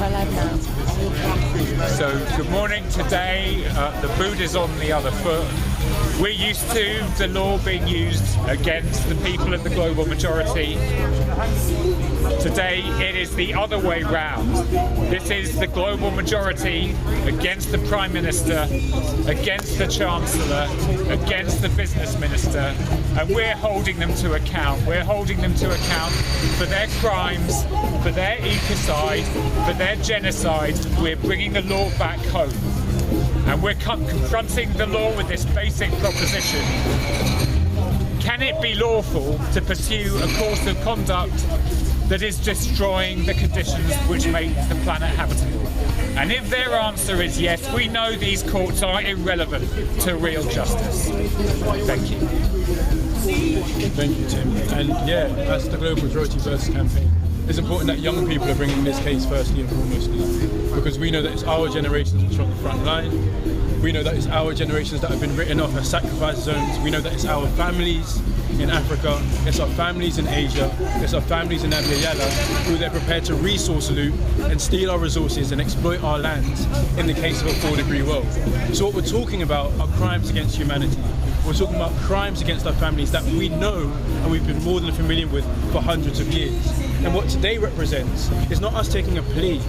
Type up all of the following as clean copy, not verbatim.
camera live now. So, good morning. Today, the boot is on the other foot. We're used to the law being used against the people of the global majority. Today, it is the other way round. This is the global majority against the Prime Minister, against the Chancellor, against the Business Minister, and we're holding them to account. We're holding them to account for their crimes, for their ecocide, for their genocide. We're bringing the law back home. And we're confronting the law with this basic proposition. Can it be lawful to pursue a course of conduct that is destroying the conditions which make the planet habitable? And if their answer is yes, we know these courts are irrelevant to real justice. Thank you. Thank you, Tim. And yeah, that's the Global Majority Versus campaign. It's important that young people are bringing this case firstly and foremostly, because we know that it's our generations which are on the front line. We know that it's our generations that have been written off as sacrifice zones. We know that it's our families in Africa, it's our families in Asia, it's our families in Yala who they're prepared to resource loot and steal our resources and exploit our lands in the case of a 4-degree world. So what we're talking about are crimes against humanity. We're talking about crimes against our families that we know and we've been more than familiar with for hundreds of years. And what today represents is not us taking a plea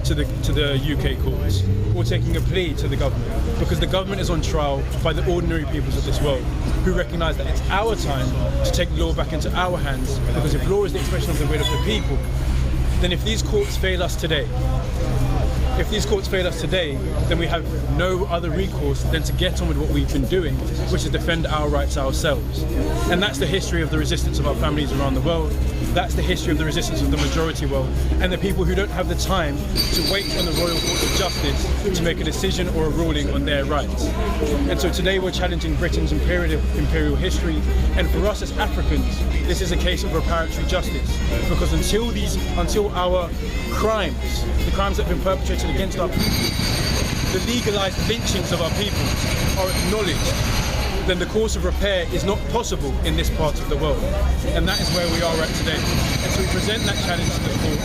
to the UK courts or taking a plea to the government, because the government is on trial by the ordinary peoples of this world who recognise that it's our time to take the law back into our hands, because if law is the expression of the will of the people, then if these courts fail us today, then we have no other recourse than to get on with what we've been doing, which is defend our rights ourselves. And that's the history of the resistance of our families around the world. That's the history of the resistance of the majority world, and the people who don't have the time to wait on the Royal Court of Justice to make a decision or a ruling on their rights. And so today we're challenging Britain's imperial history, and for us as Africans, this is a case of reparatory justice, because until our crimes, the crimes that have been perpetrated against our people, the legalised lynchings of our people are acknowledged, then the course of repair is not possible in this part of the world. And that is where we are at today. And so we present that challenge to the courts,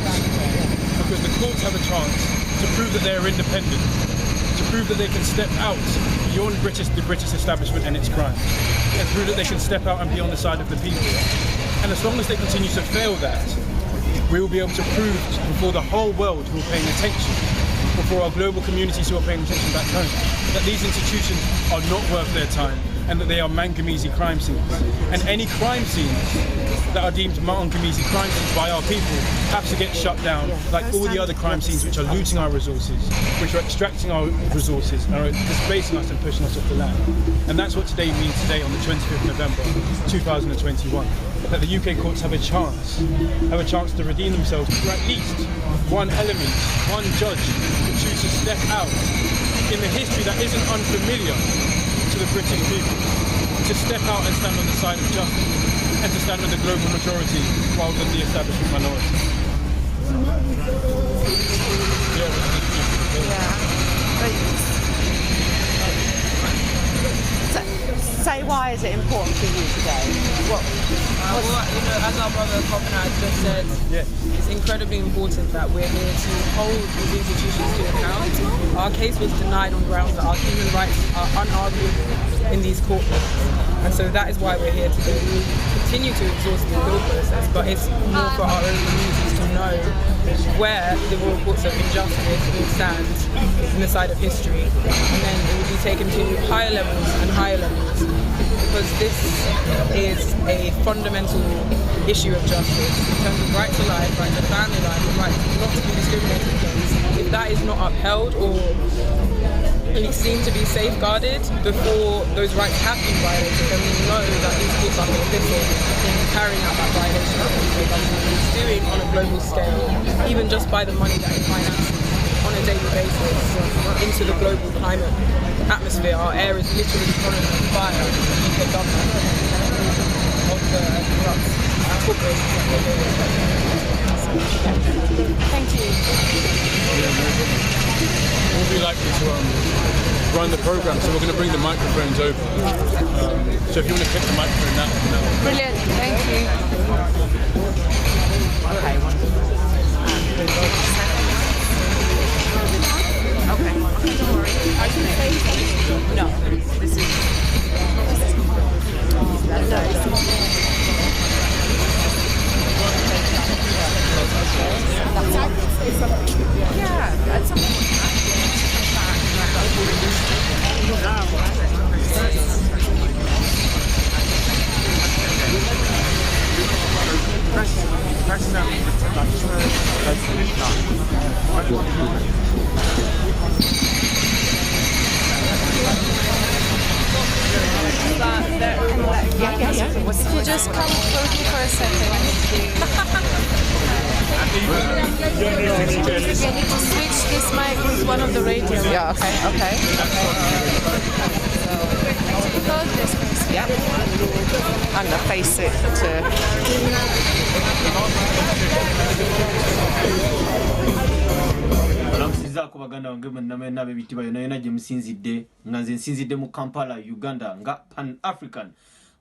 because the courts have a chance to prove that they are independent, to prove that they can step out beyond the British establishment and its crimes, and prove that they can step out and be on the side of the people. And as long as they continue to fail that, we will be able to prove before the whole world who are paying attention, before our global communities who are paying attention back home, that these institutions are not worth their time, and that they are Mangamese crime scenes. And any crime scenes that are deemed Mangamese crime scenes by our people have to get shut down, like all the other crime scenes which are looting our resources, which are extracting our resources, and are displacing us and pushing us off the land. And that's what today means today on the 25th of November 2021, that the UK courts have a chance to redeem themselves for at least one element, one judge who chooses to step out in the history that isn't unfamiliar to the British people, to step out and stand on the side of justice and to stand with the global majority rather than the establishment minority. So why is it important for you today? As our brother Covenant has just said, it's incredibly important that we're here to hold these institutions to account. Our case was denied on grounds that our human rights are unarguable in these courtrooms. And so that is why we're here today. We continue to exhaust the appeal process, but it's more for our own communities to know where the Royal Courts of Injustice will stand in the side of history. And then it will be taken to higher levels and higher levels, because this is a fundamental issue of justice in terms of right to life, right to family life, and right not to be discriminated against. If that is not upheld or at least seem to be safeguarded before those rights have been violated, then we know that these courts are complicit in carrying out that violation that the UK government is doing on a global scale, even just by the money that it finances on a daily basis into the global climate atmosphere. Our air is literally on fire with the UK government of the corrupt corporations that we're doing. Thank you. We'll be likely to run the programme, so we're going to bring the microphones over. So if you want to click the microphone now. Brilliant, thank you. Okay, wonderful. Yeah. Could you just come with me for a second? You need to switch this mic with one of the radio. Yeah, okay. So, this person. Yeah. I'm gonna face it Olamusizaako baganda wange bannamena ab'ebitiibwa yonna yonna gye musinzidde nga nze nsinzidde mu Kampala, Uganda nga Pan-African.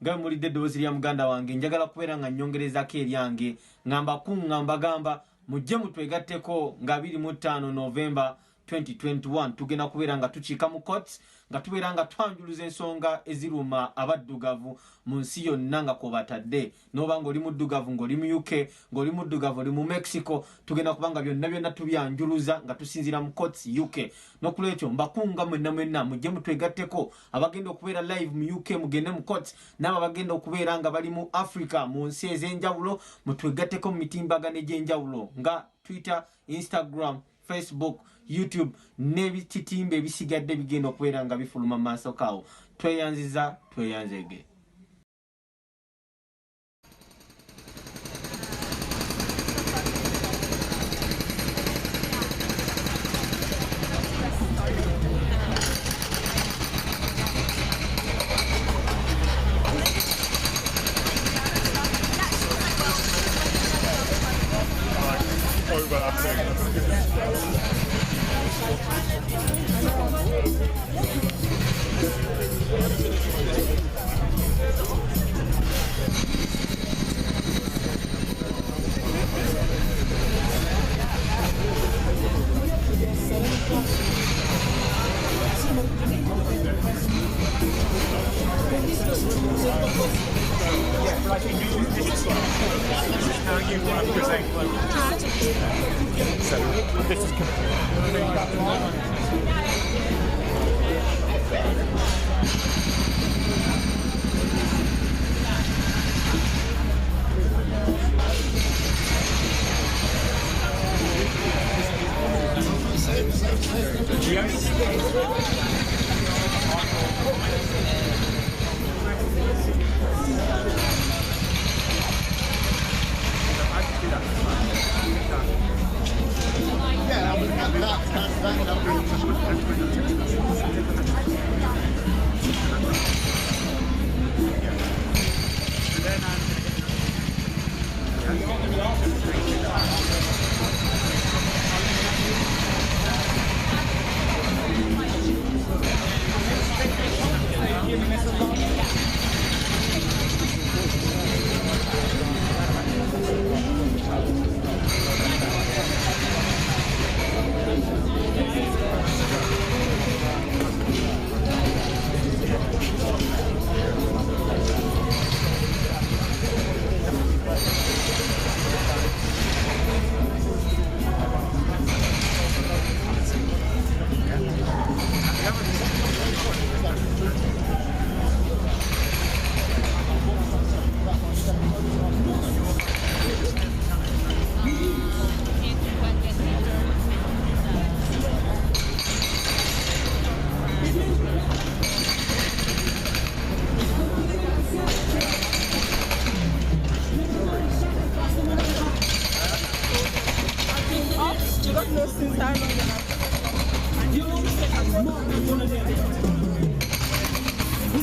Nga mulidde eddoboozi lya muganda wange njagala kubeera nga nnyongerezaako eryange nga mbakunga mbagamba mujje mutwegatteko nga 25 November 2021 tugenda kubeera nga tukiika mu courts nga tubeera nga twanjuluza ensonga eziruma abaddugavu mu nsi yonna nga kwobatadde n'oba ng'oli muddugavu ng'oli mu UK ng'oli muddugavu oli mu Mexico tugenda kubanga byonna tubyanjuluza nga tusinzira mu courts UK. N'okulwekyo mbakunga mwenna mujje mutwegatteko abagenda okubeera live mu UK mugende mu courts n'abo abagenda okubeera nga bali mu Africa mu nsi ez'enjawulo mutwegatteko mu mitimbagano egy'enjawulo nga Twitter, Instagram, Facebook, YouTube n'ebititimba ebisigadde bigenda okubeera nga bifuluma mu maaso kaawo. Tweyanziza tweyanzege.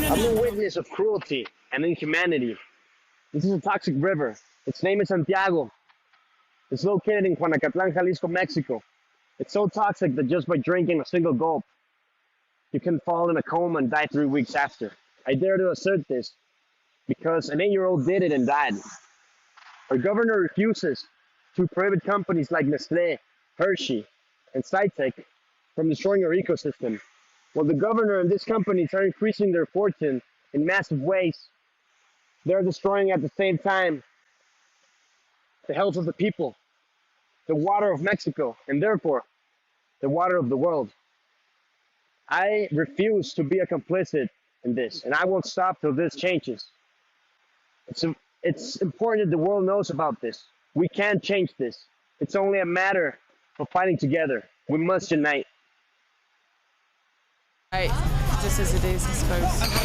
I'm a witness of cruelty and inhumanity. This is a toxic river. Its name is Santiago. It's located in Juanacatlan, Jalisco, Mexico. It's so toxic that just by drinking a single gulp, you can fall in a coma and die 3 weeks after. I dare to assert this because an 8-year-old did it and died. Our governor refuses to prohibit companies like Nestle, Hershey, and Cytec from destroying our ecosystem. While the governor and these companies are increasing their fortune in massive ways, they're destroying at the same time the health of the people, the water of Mexico, and therefore the water of the world. I refuse to be a complicit in this, and I won't stop till this changes. It's important that the world knows about this. We can change this. It's only a matter of fighting together. We must unite. Right, just as it is, I suppose.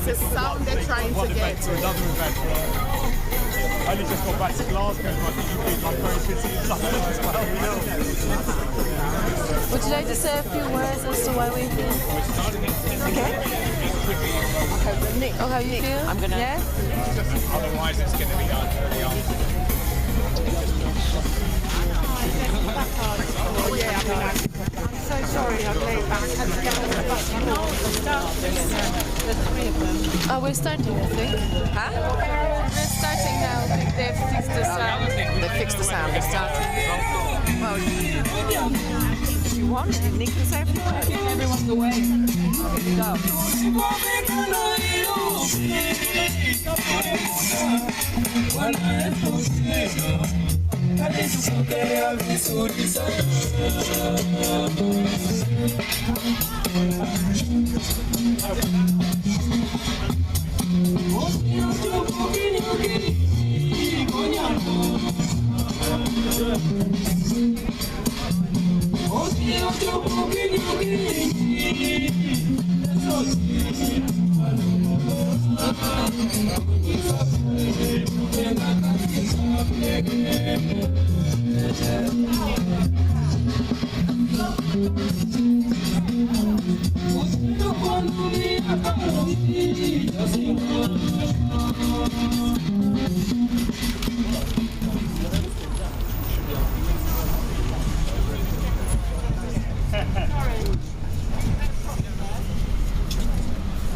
It's a sound they're trying to get to. Another event. I only just got back to Glasgow, but I think you've been like very busy in London as well. Would you like to say a few words as to why we're here? Okay. Oh, how you feel? I'm gonna. Yeah. Otherwise, it's going to be done early on. So sorry, I'm late back. I had to get on the bus. There's 3 of them. Oh, we're starting, I think. Huh? We're starting now. They've fixed the sound. They fixed the sound. They're starting. Well, if you want, Nick can say a few words. Everyone's away. Go.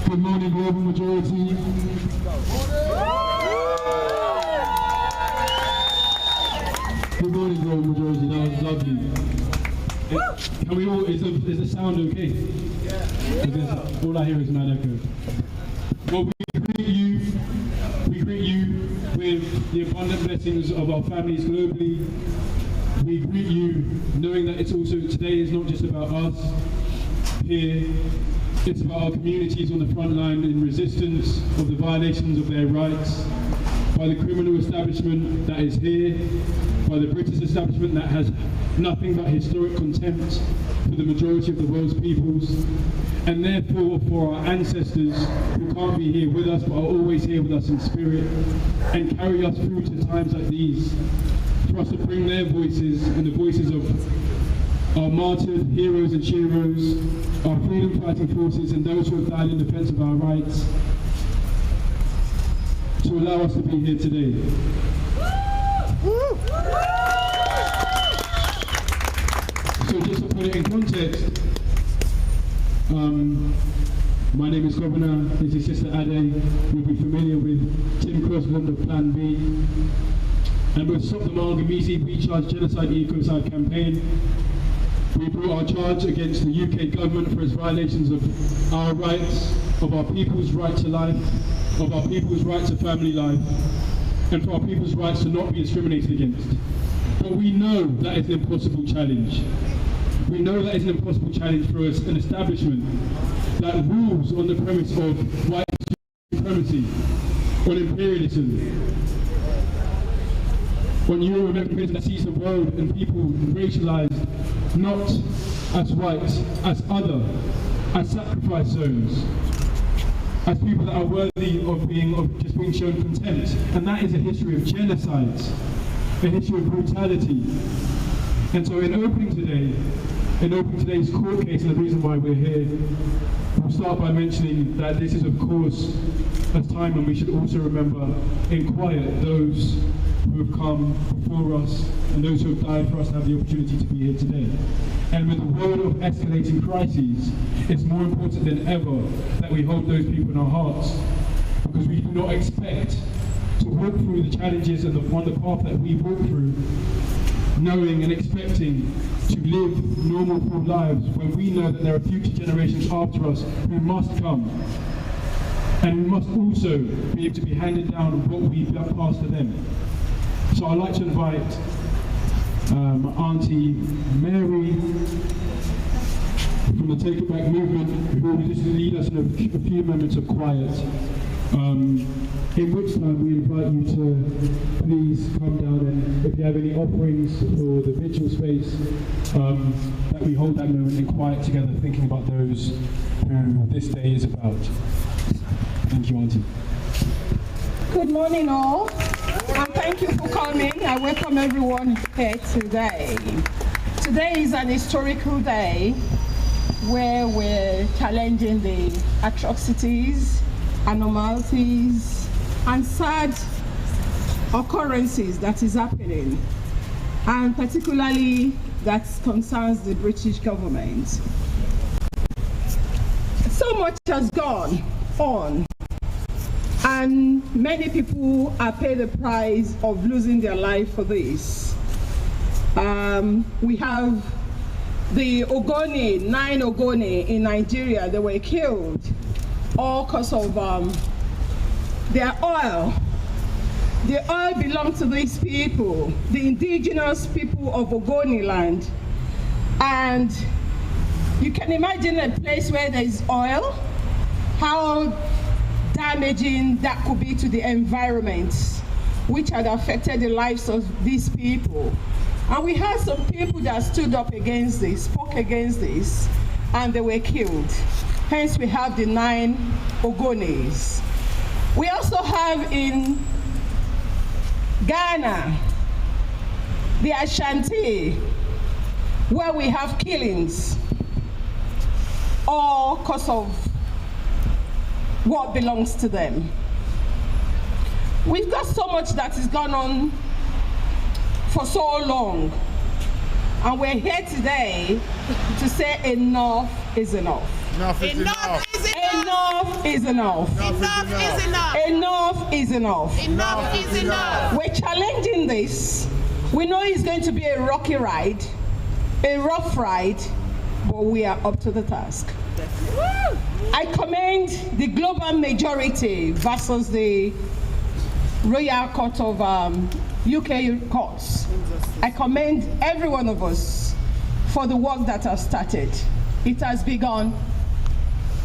Good morning, global majority. Good morning, global majority. That was lovely. Can we all? Is the sound okay? Yeah. All I hear is mad echo. Well, we greet you with the abundant blessings of our families globally. We greet you knowing that it's also, today is not just about us here. It's about our communities on the front line in resistance of the violations of their rights by the criminal establishment that is here, by the British establishment that has nothing but historic contempt for the majority of the world's peoples, and therefore for our ancestors who can't be here with us but are always here with us in spirit and carry us through to times like these, for us to bring their voices and the voices of our martyred heroes and sheroes, our freedom fighting forces and those who have died in defense of our rights, to allow us to be here today. So just to put it in context, my name is Governor, this is Sister Ade. You'll be familiar with Tim Crossland of Plan B. And with Stop the Amalgamisi, We Charge Genocide Ecocide campaign, we brought our charge against the UK government for its violations of our rights, of our people's right to life, of our people's right to family life, and for our people's rights to not be discriminated against. But we know that is an impossible challenge. We know that is an impossible challenge for us, an establishment that rules on the premise of white supremacy, on imperialism, on Euro-Americanism that sees the world and people racialized not as white, as other, as sacrifice zones, as people that are worthy of just being shown contempt. And that is a history of genocides, a history of brutality. And so in opening today's court case, and the reason why we're here, we'll start by mentioning that this is of course a time when we should also remember in quiet those who have come before us and those who have died for us to have the opportunity to be here today. And with the world of escalating crises, it's more important than ever that we hold those people in our hearts, because we do not expect to walk through the challenges and on the path that we walk through, knowing and expecting to live normal full lives when we know that there are future generations after us who must come. And we must also be able to be handed down what we've passed to them. So I'd like to invite my Auntie Mary from the Take It Back movement, who will just lead us in a few moments of quiet. In which time we invite you to please come down, and if you have any offerings for the vigil space, that we hold that moment in quiet together, thinking about those who this day is about. Thank you, Auntie. Good morning, all, and thank you for coming. I welcome everyone here today. Today is an historical day where we're challenging the atrocities, anomalies, and sad occurrences that is happening, and particularly that concerns the British government. So much has gone on, and many people have paid the price of losing their life for this. We have the Ogoni, 9 Ogoni in Nigeria. They were killed all because of their oil. The oil belongs to these people, the indigenous people of Ogoni land. And you can imagine a place where there is oil, how damaging that could be to the environment, which had affected the lives of these people. And we had some people that stood up against this, spoke against this, and they were killed. Hence we have the 9 Ogonis. We also have in Ghana, the Ashanti, where we have killings, all because of what belongs to them. We've got so much that has gone on for so long, and we're here today to say enough is enough. Enough is enough. Enough is enough. Enough is enough. Enough is enough. Enough is enough. We're challenging this. We know it's going to be a rocky ride, a rough ride, but we are up to the task. I commend the global majority versus the Royal Court of UK courts. I commend every one of us for the work that has started. It has begun,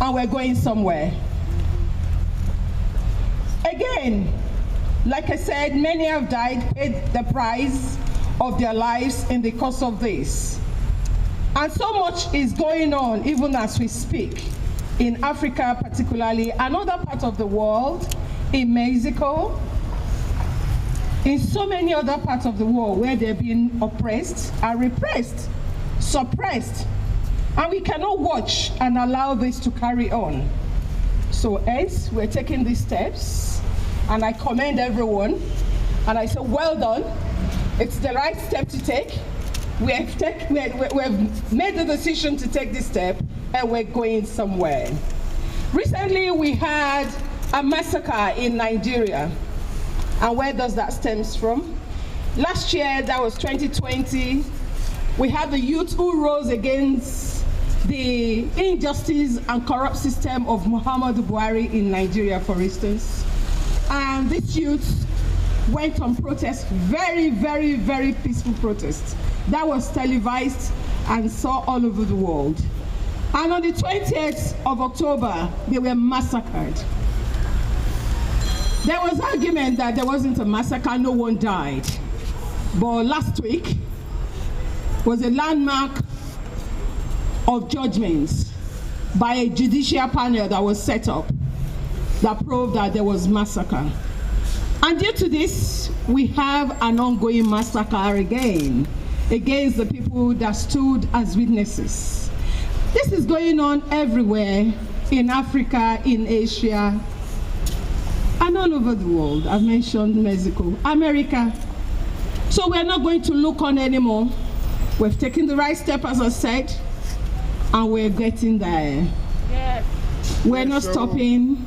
and we're going somewhere. Again, like I said, many have died, paid the price of their lives in the course of this. And so much is going on even as we speak, in Africa particularly, another part of the world, in Mexico, in so many other parts of the world where they're being oppressed and repressed, suppressed. And we cannot watch and allow this to carry on. So hence, we're taking these steps, and I commend everyone, and I say, well done. It's the right step to take. We have made the decision to take this step, and we're going somewhere. Recently, we had a massacre in Nigeria. And where does that stems from? Last year, that was 2020, we had the youth who rose against the injustice and corrupt system of Muhammadu Buhari in Nigeria, for instance. And this youth went on protest, very, very, very peaceful protest. That was televised and saw all over the world. And on the 20th of October, they were massacred. There was argument that there wasn't a massacre, no one died. But last week was a landmark of judgments by a judicial panel that was set up that proved that there was massacre. And due to this, we have an ongoing massacre again against the people that stood as witnesses. This is going on everywhere, in Africa, in Asia, and all over the world. I've mentioned Mexico, America, So we're not going to look on anymore. We've taken the right step, as I said, and we're getting there. Yes. We're not stopping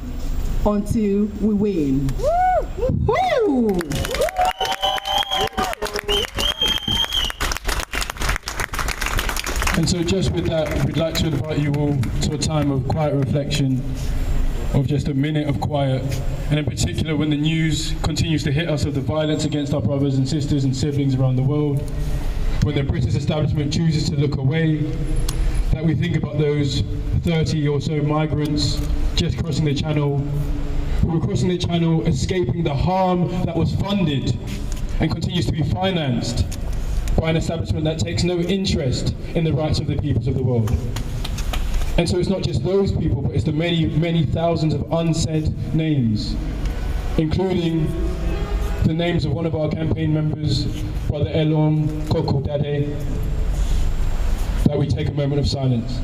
until we win. Woo! Woo! And so just with that, we'd like to invite you all to a time of quiet reflection, of just a minute of quiet, and in particular when the news continues to hit us of the violence against our brothers and sisters and siblings around the world, when the British establishment chooses to look away, that we think about those 30 or so migrants just crossing the channel, who were crossing the channel escaping the harm that was funded and continues to be financed by an establishment that takes no interest in the rights of the peoples of the world. And so it's not just those people, but it's the many, many thousands of unsaid names, including the names of one of our campaign members, Brother Elon Koko Dade, that we take a moment of silence.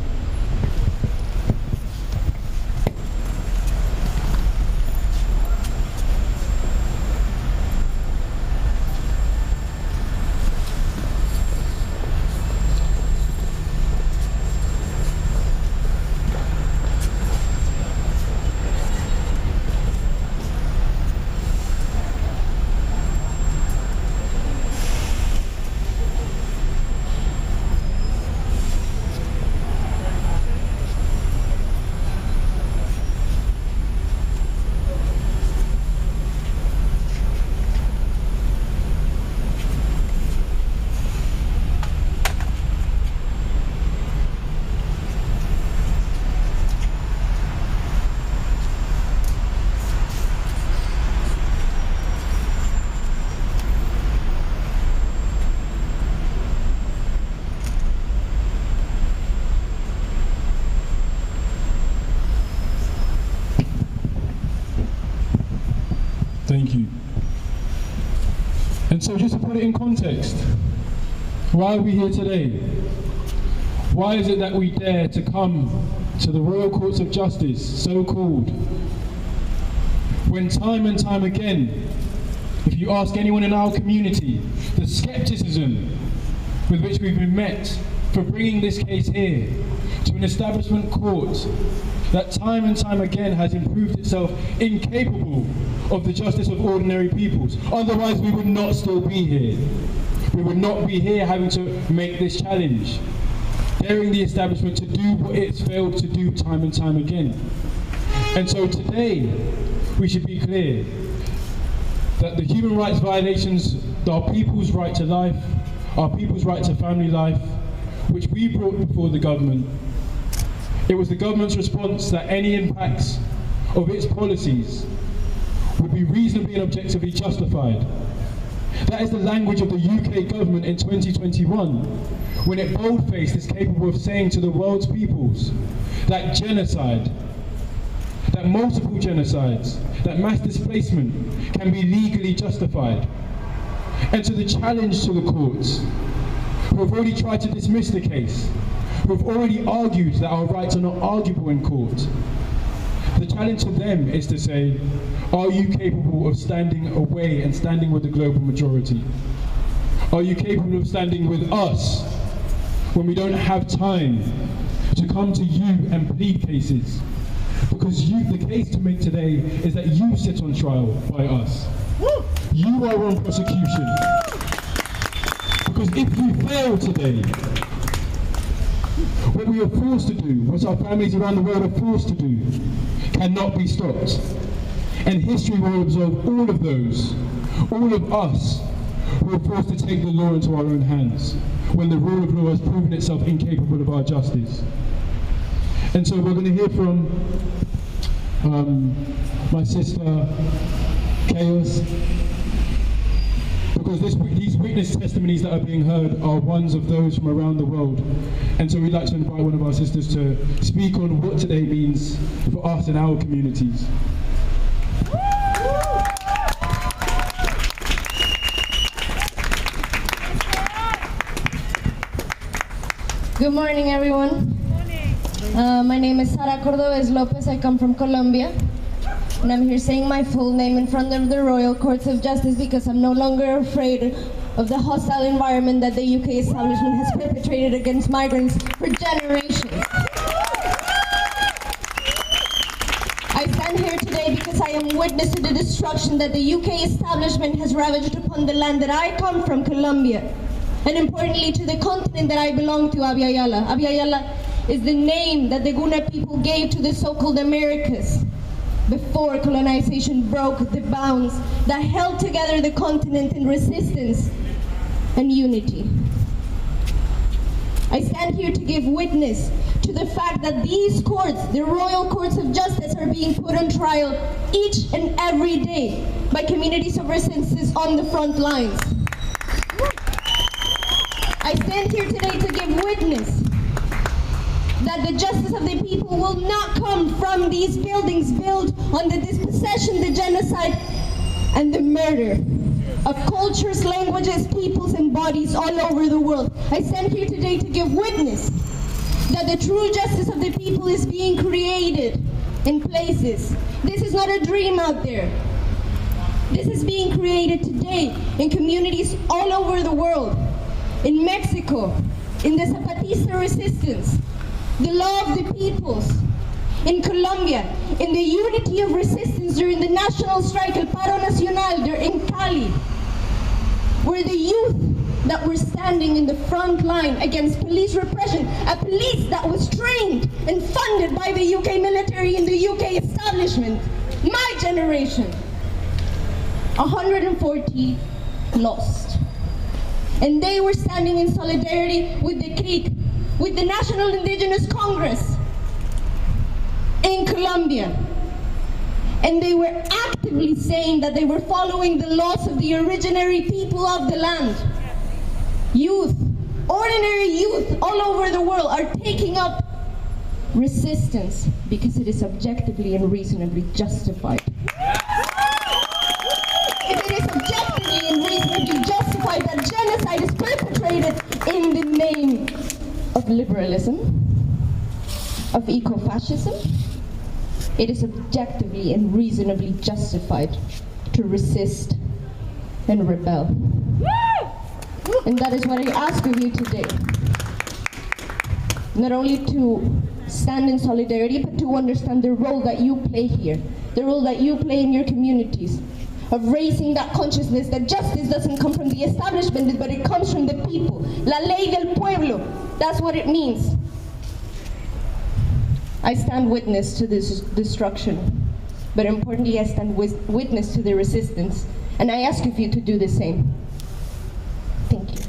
Thank you. And so just to put it in context, why are we here today? Why is it that we dare to come to the Royal Courts of Justice, so called, when time and time again, if you ask anyone in our community, the skepticism with which we've been met for bringing this case here to an establishment court that time and time again has improved itself incapable of the justice of ordinary peoples. Otherwise we would not still be here. We would not be here having to make this challenge, daring the establishment to do what it's failed to do time and time again. And so today we should be clear that the human rights violations, our people's right to life, our people's right to family life, which we brought before the government, it was the government's response that any impacts of its policies would be reasonably and objectively justified. That is the language of the UK government in 2021, when it bold-faced is capable of saying to the world's peoples that genocide, that multiple genocides, that mass displacement can be legally justified. And to the challenge to the courts, who have already tried to dismiss the case, who have already argued that our rights are not arguable in court, the challenge to them is to say, are you capable of standing away and standing with the global majority? Are you capable of standing with us when we don't have time to come to you and plead cases? Because the case to make today is that you sit on trial by us. You are on prosecution. Because if you fail today, what we are forced to do, what our families around the world are forced to do, cannot be stopped. And history will absolve all of those, all of us, who are forced to take the law into our own hands, when the rule of law has proven itself incapable of our justice. And so we're going to hear from my sister, Chaos, because these witness testimonies that are being heard are ones of those from around the world. And so we'd like to invite one of our sisters to speak on what today means for us and our communities. Good morning, everyone. My name is Sara Cordobes Lopez. I come from Colombia. And I'm here saying my full name in front of the Royal Courts of Justice because I'm no longer afraid of the hostile environment that the UK establishment has perpetrated against migrants for generations. I stand here today because I am witness to the destruction that the UK establishment has ravaged upon the land that I come from, Colombia, and importantly to the continent that I belong to, Abya Yala. Abya Yala is the name that the Guna people gave to the so-called Americas before colonization broke the bounds that held together the continent in resistance and unity. I stand here to give witness to the fact that these courts, the royal courts of justice, are being put on trial each and every day by communities of resistance on the front lines. I stand here today to give witness that the justice of the people will not come from these buildings built on the dispossession, the genocide, and the murder of cultures, languages, peoples, and bodies all over the world. I stand here today to give witness that the true justice of the people is being created in places. This is not a dream out there. This is being created today in communities all over the world. In Mexico, in the Zapatista resistance, the law of the peoples. In Colombia, in the unity of resistance during the national strike, El Paro Nacional, there in Cali, where the youth that were standing in the front line against police repression, a police that was trained and funded by the UK military and the UK establishment, my generation, 140 lost. And they were standing in solidarity with the CRIC, with the National Indigenous Congress in Colombia. And they were actively saying that they were following the laws of the originary people of the land. Youth, ordinary youth all over the world are taking up resistance because it is objectively and reasonably justified. If it is objectively and reasonably justified that genocide is perpetrated in the name of liberalism, of ecofascism, it is objectively and reasonably justified to resist and rebel. And that is what I ask of you today. Not only to stand in solidarity, but to understand the role that you play here, the role that you play in your communities, of raising that consciousness that justice doesn't come from the establishment, but it comes from the people. La ley del pueblo, that's what it means. I stand witness to this destruction, but importantly, I stand witness to the resistance, and I ask of you to do the same. Thank you.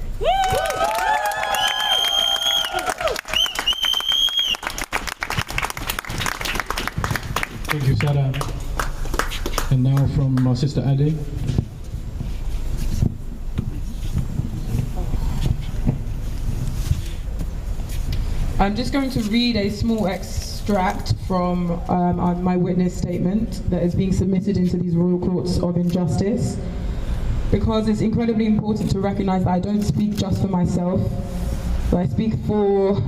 Thank you, Sarah. And now from our sister Ade. I'm just going to read a small extract from my witness statement that is being submitted into these royal courts of injustice, because it's incredibly important to recognize that I don't speak just for myself, but I speak for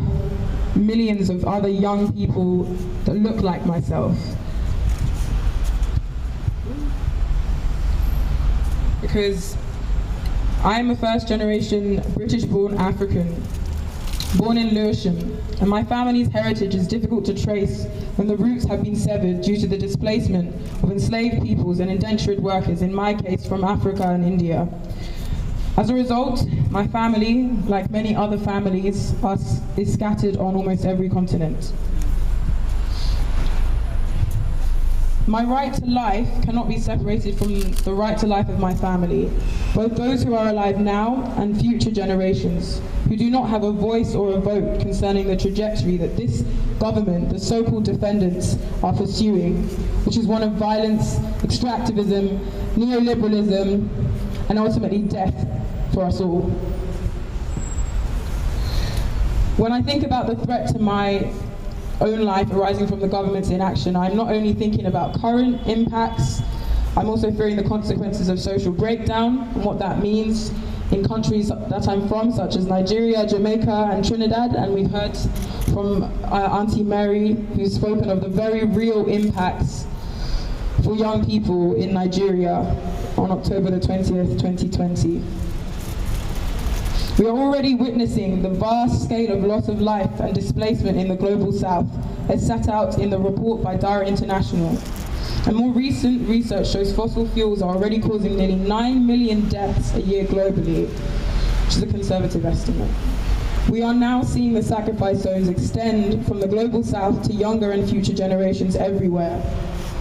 millions of other young people that look like myself. Because I'm a first-generation British-born African, born in Lewisham, and my family's heritage is difficult to trace when the roots have been severed due to the displacement of enslaved peoples and indentured workers, in my case from Africa and India. As a result, my family, like many other families, is scattered on almost every continent. My right to life cannot be separated from the right to life of my family, both those who are alive now and future generations, who do not have a voice or a vote concerning the trajectory that this government, the so-called defendants, are pursuing, which is one of violence, extractivism, neoliberalism, and ultimately death for us all. When I think about the threat to my own life arising from the government's inaction, I'm not only thinking about current impacts, I'm also fearing the consequences of social breakdown and what that means in countries that I'm from, such as Nigeria, Jamaica, and Trinidad. And we've heard from Auntie Mary, who's spoken of the very real impacts for young people in Nigeria on October the 20th, 2020. We are already witnessing the vast scale of loss of life and displacement in the global south, as set out in the report by Dara International. And more recent research shows fossil fuels are already causing nearly 9 million deaths a year globally, which is a conservative estimate. We are now seeing the sacrifice zones extend from the global south to younger and future generations everywhere,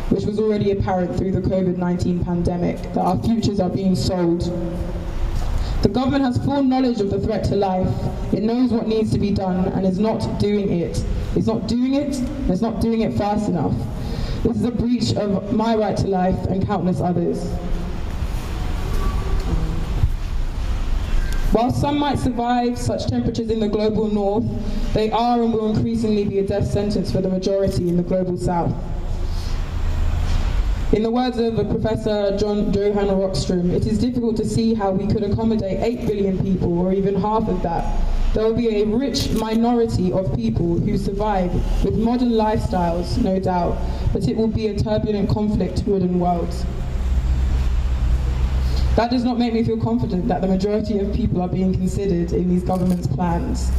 which was already apparent through the COVID-19 pandemic, that our futures are being sold. The government has full knowledge of the threat to life. It knows what needs to be done and is not doing it. It's not doing it, and it's not doing it fast enough. This is a breach of my right to life and countless others. While some might survive such temperatures in the global north, they are and will increasingly be a death sentence for the majority in the global south. In the words of Professor Johann Rockström, it is difficult to see how we could accommodate 8 billion people, or even half of that. There will be a rich minority of people who survive with modern lifestyles, no doubt, but it will be a turbulent, conflict-ridden world. That does not make me feel confident that the majority of people are being considered in these government's plans.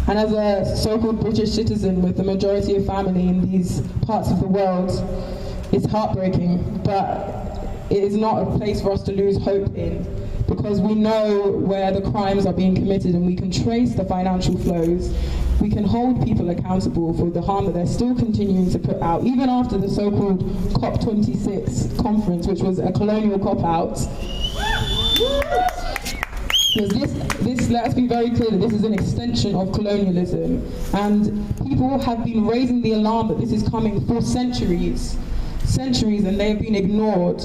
And as a so-called British citizen with the majority of family in these parts of the world, it's heartbreaking, but it is not a place for us to lose hope in, because we know where the crimes are being committed and we can trace the financial flows. We can hold people accountable for the harm that they're still continuing to put out, even after the so-called COP26 conference, which was a colonial cop-out. Because this, let's be very clear, that this is an extension of colonialism, and people have been raising the alarm that this is coming for centuries, and they have been ignored.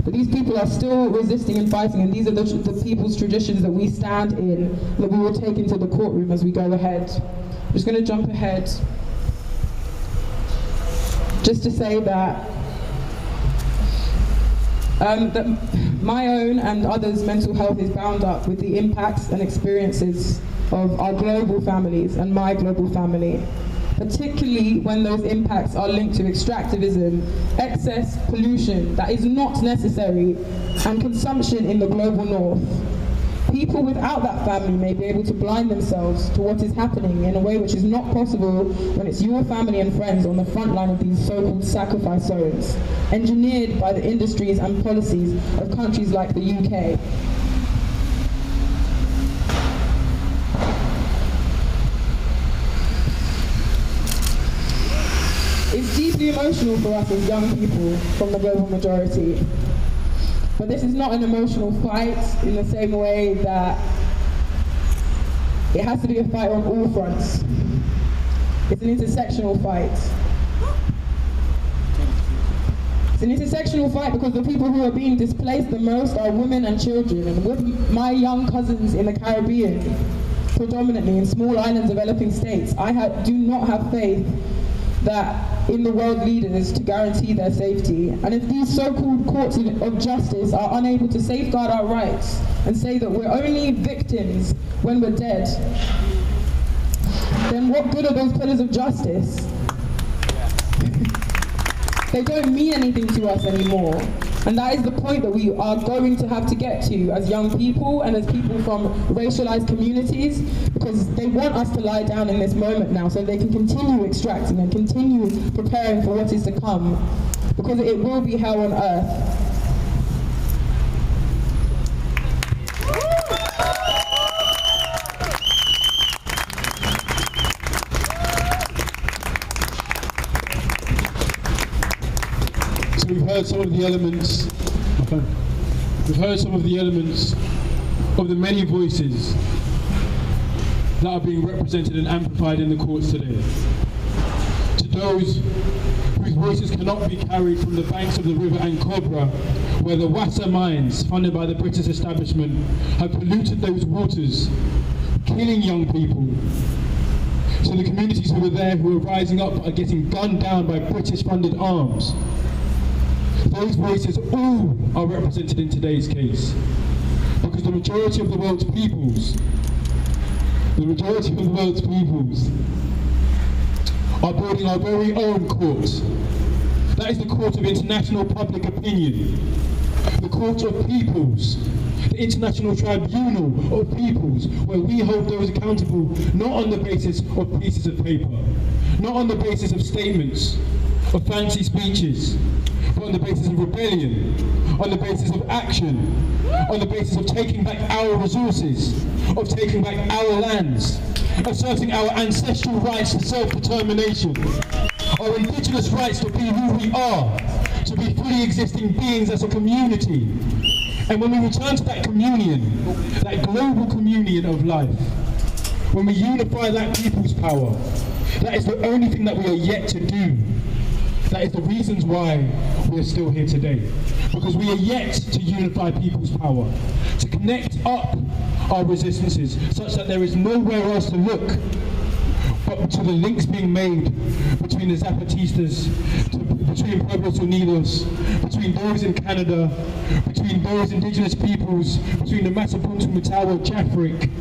But these people are still resisting and fighting, and these are the people's traditions that we stand in, that we will take into the courtroom as we go ahead. I'm just going to jump ahead, just to say that my own and others' mental health is bound up with the impacts and experiences of our global families and my global family, particularly when those impacts are linked to extractivism, excess pollution that is not necessary, and consumption in the global north. People without that family may be able to blind themselves to what is happening in a way which is not possible when it's your family and friends on the front line of these so-called sacrifice zones, engineered by the industries and policies of countries like the UK. It's deeply emotional for us as young people from the global majority. But this is not an emotional fight in the same way that it has to be a fight on all fronts. It's an intersectional fight. It's an intersectional fight because the people who are being displaced the most are women and children. And with my young cousins in the Caribbean, predominantly in small island developing states, I do not have faith that in the world leaders to guarantee their safety. And if these so-called courts of justice are unable to safeguard our rights and say that we're only victims when we're dead, then what good are those pillars of justice? They don't mean anything to us anymore. And that is the point that we are going to have to get to as young people and as people from racialized communities, because they want us to lie down in this moment now so they can continue extracting and continue preparing for what is to come, because it will be hell on earth. We've heard some of the elements. We've heard some of the elements of the many voices that are being represented and amplified in the courts today. To those whose voices cannot be carried from the banks of the river Ancobra, where the Wassa mines, funded by the British establishment, have polluted those waters, killing young people. So the communities who were there, who are rising up, are getting gunned down by British-funded arms. Those voices all are represented in today's case, because the majority of the world's peoples, are building our very own court. That is the court of international public opinion, the court of peoples, the International Tribunal of Peoples, where we hold those accountable not on the basis of pieces of paper, not on the basis of statements, of fancy speeches, but on the basis of rebellion, on the basis of action, on the basis of taking back our resources, of taking back our lands, asserting our ancestral rights to self-determination, our indigenous rights to be who we are, to be fully existing beings as a community. And when we return to that communion, that global communion of life, when we unify that people's power, that is the only thing that we are yet to do. That is the reasons why we're still here today. Because we are yet to unify people's power, to connect up our resistances such that there is nowhere else to look but to the links being made between the Zapatistas, between Pueblos Unidos, between those in Canada, between those indigenous peoples, between the Matabuntu Matawa Chafrik,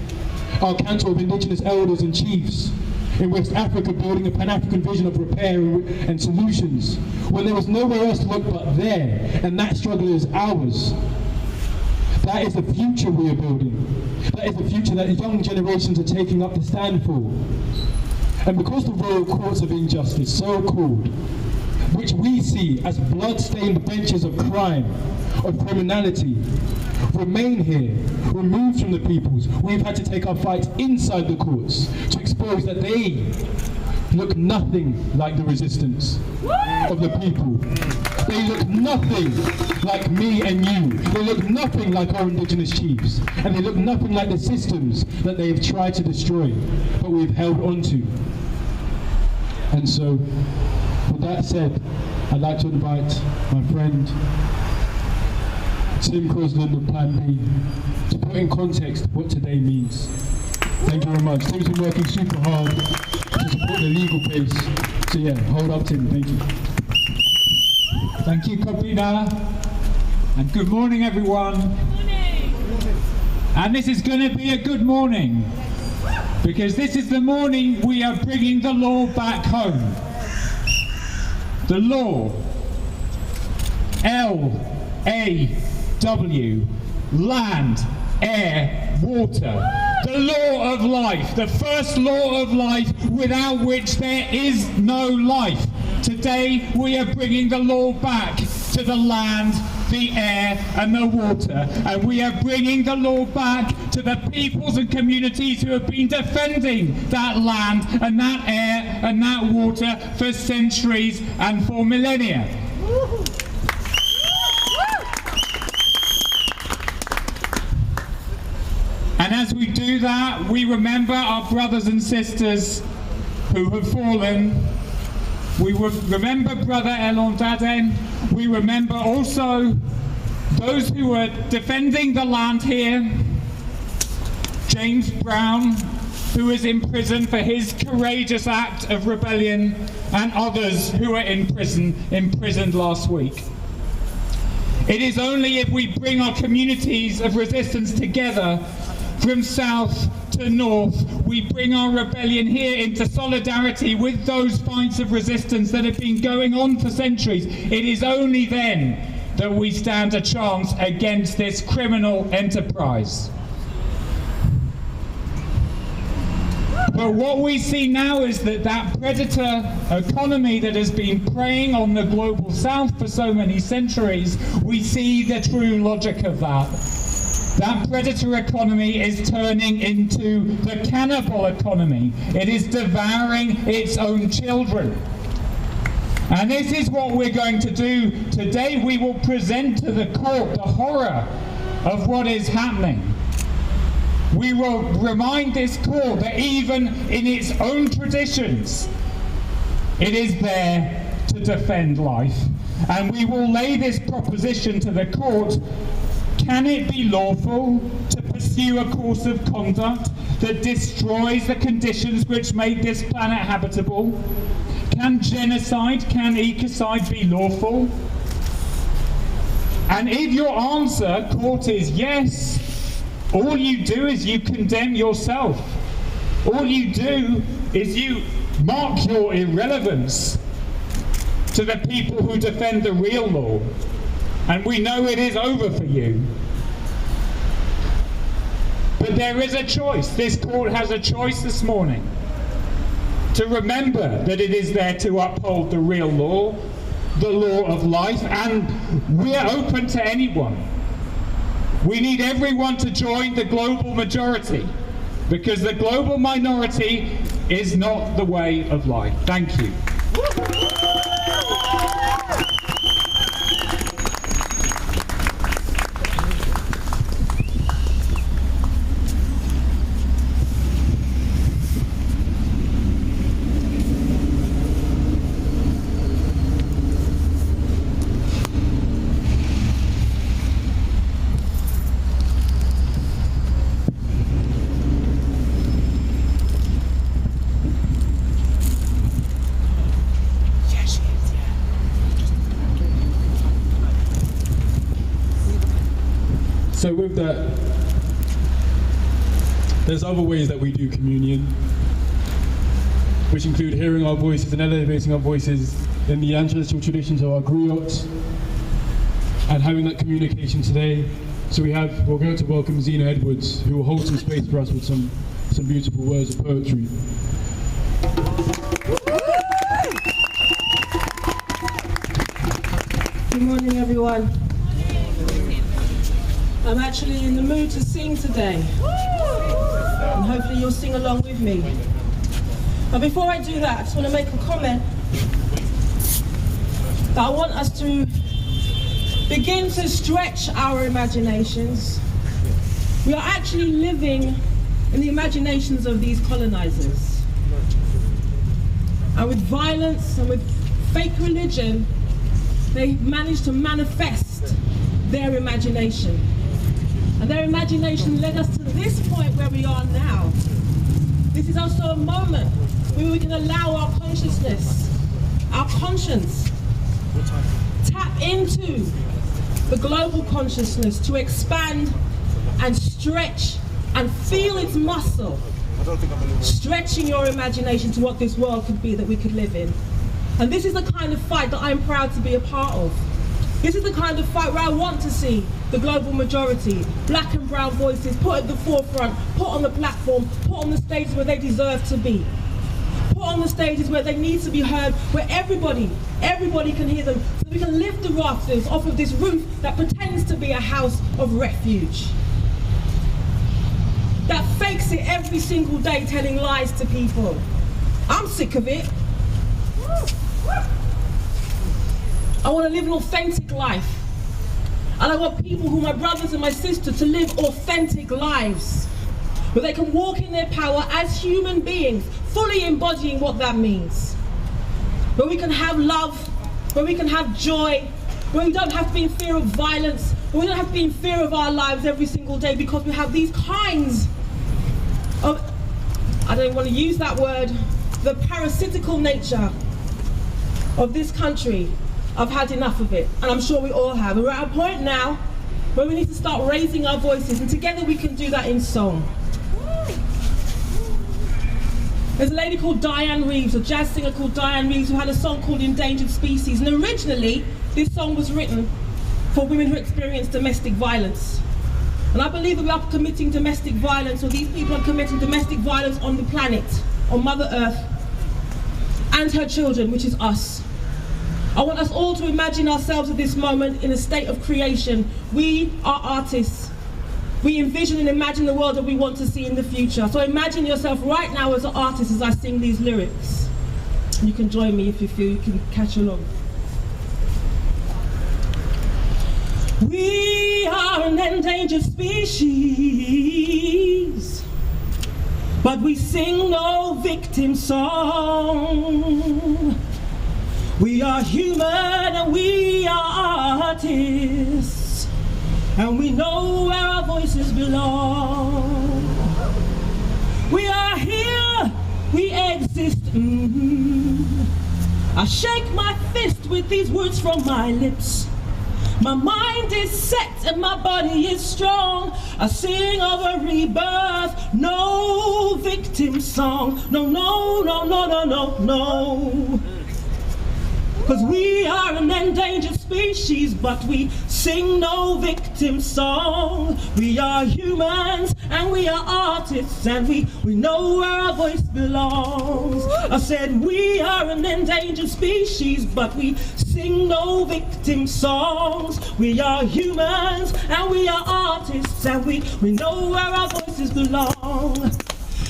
our Council of Indigenous Elders and Chiefs, in West Africa building a Pan-African vision of repair and solutions, when there was nowhere else to look but there, and that struggle is ours. That is the future we are building. That is the future that young generations are taking up to stand for. And because the royal courts of injustice, so called, which we see as blood-stained benches of crime, of criminality, remain here, removed from the peoples, we've had to take our fight inside the courts to expose that they look nothing like the resistance of the people. They look nothing like me and you. They look nothing like our indigenous chiefs. And they look nothing like the systems that they have tried to destroy, but we've held on to. And so, with that said, I'd like to invite my friend, Tim Crosland of Plan B, to put in context what today means. Thank you very much. Tim's been working super hard to support the legal case. So yeah, hold up Tim, thank you. Thank you, Kopina. And good morning, everyone. Good morning. And this is going to be a good morning, because this is the morning we are bringing the law back home. The law. L-A-W. Land, air, water. The law of life. The first law of life without which there is no life. Today we are bringing the law back to the land, the air and the water, and we are bringing the law back to the peoples and communities who have been defending that land and that air and that water for centuries and for millennia. And as we do that, we remember our brothers and sisters who have fallen. We remember Brother Elon Daden. We remember also those who were defending the land here. James Brown, who is in prison for his courageous act of rebellion, and others who were imprisoned last week. It is only if we bring our communities of resistance together from south to north, we bring our rebellion here into solidarity with those fights of resistance that have been going on for centuries. It is only then that we stand a chance against this criminal enterprise. But what we see now is that predator economy that has been preying on the global south for so many centuries, we see the true logic of that. That predator economy is turning into the cannibal economy. It is devouring its own children. And this is what we're going to do today. We will present to the court the horror of what is happening. We will remind this court that even in its own traditions, it is there to defend life. And we will lay this proposition to the court. Can it be lawful to pursue a course of conduct that destroys the conditions which made this planet habitable? Can genocide, can ecocide be lawful? And if your answer, court, is yes, all you do is you condemn yourself. All you do is you mark your irrelevance to the people who defend the real law. And we know it is over for you. But there is a choice. This court has a choice this morning to remember that it is there to uphold the real law, the law of life, and we're open to anyone. We need everyone to join the global majority, because the global minority is not the way of life. Thank you. So with that, there's other ways that we do communion, which include hearing our voices and elevating our voices in the ancestral traditions of our griots, and having that communication today. So we're going to welcome Zena Edwards, who will hold some space for us with some beautiful words of poetry. Good morning, everyone. I'm actually in the mood to sing today, and hopefully you'll sing along with me. But before I do that, I just want to make a comment that I want us to begin to stretch our imaginations. We are actually living in the imaginations of these colonizers. And with violence and with fake religion, they managed to manifest their imagination. And their imagination led us to this point where we are now. This is also a moment where we can allow our consciousness, our conscience, tap into the global consciousness to expand and stretch and feel its muscle, stretching your imagination to what this world could be that we could live in. And this is the kind of fight that I'm proud to be a part of. This is the kind of fight where I want to see the global majority, black and brown voices put at the forefront, put on the platform, put on the stages where they deserve to be. Put on the stages where they need to be heard, where everybody can hear them, so we can lift the rafters off of this roof that pretends to be a house of refuge. That fakes it every single day, telling lies to people. I'm sick of it. I want to live an authentic life. And I want people who are my brothers and my sisters to live authentic lives, where they can walk in their power as human beings, fully embodying what that means. Where we can have love, where we can have joy, where we don't have to be in fear of violence, where we don't have to be in fear of our lives every single day, because we have these kinds of, I don't want to use that word, the parasitical nature of this country. I've had enough of it, and I'm sure we all have. We're at a point now where we need to start raising our voices, and together we can do that in song. There's a lady called Diane Reeves, a jazz singer called Diane Reeves, who had a song called Endangered Species, and originally this song was written for women who experience domestic violence. And I believe that we are committing domestic violence, or these people are committing domestic violence on the planet, on Mother Earth, and her children, which is us. I want us all to imagine ourselves at this moment in a state of creation. We are artists. We envision and imagine the world that we want to see in the future. So imagine yourself right now as an artist as I sing these lyrics. You can join me if you feel you can catch along. We are an endangered species, but we sing no victim song. We are human and we are artists, and we know where our voices belong. We are here, we exist. I shake my fist with these words from my lips. My mind is set and my body is strong. I sing of a rebirth, no victim song. No, no, no, no, no, no, no. 'Cause we are an endangered species, but we sing no victim song. We are humans and we are artists, and we know where our voice belongs. I said we are an endangered species, but we sing no victim songs. We are humans and we are artists, and we know where our voices belong.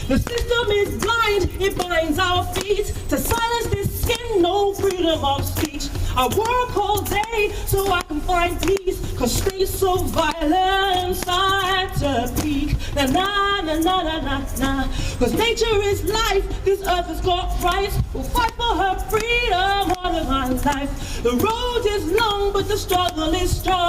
The system is blind, it binds our feet. To silence this skin, no freedom of speech. I work all day so I can find peace, 'cause streets so violent, I to peak. Na na na na na na na. 'Cause nature is life, this earth has got rights. We'll fight for her freedom all of my life. The road is long, but the struggle is strong.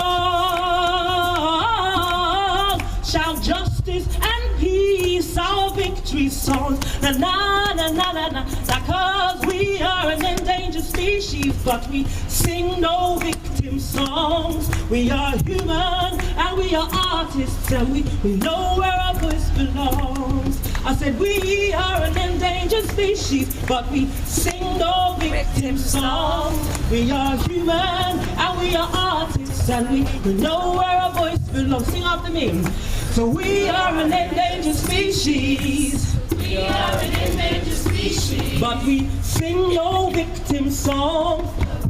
Shout justice and peace, our victory song. Na na na na na na. 'Cause we are an endangered species, but we sing no victim songs. We are human and we are artists, and we know where our voice belongs. I said we are an endangered species, but we sing no victim songs. We are human and we are artists, and we know where our voice belongs. Sing after me. So we are an endangered species. We are an endangered species. But we sing no victim song.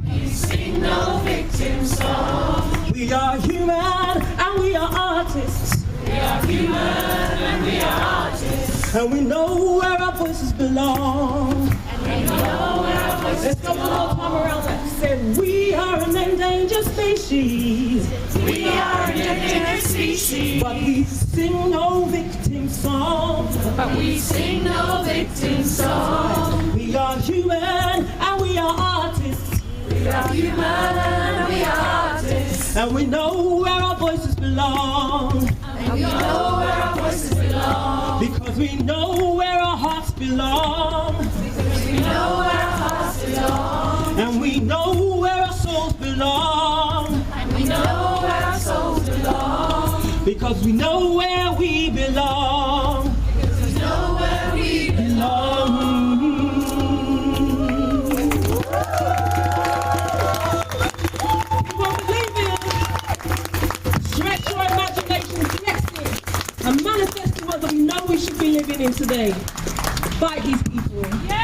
We sing no victim song. We are human and we are artists. We are human and we are artists. And we know where our voices belong. And we know where our voices belong. Let's go one more time around that. Say we are an endangered species. We are an endangered species. But we sing no victim song. But we sing no victim song. We are human and we are artists. We are human and we are artists. And we know where our voices belong. And we know where our voices belong. Because we know where our hearts belong. Because we know where our hearts belong. And we know where our souls belong. And we know where our souls belong. Because we know where we belong. Because we know where we belong. You won't believe it. Stretch your imagination, flex it, and manifest the world that we know we should be living in today. Fight these people. Yeah!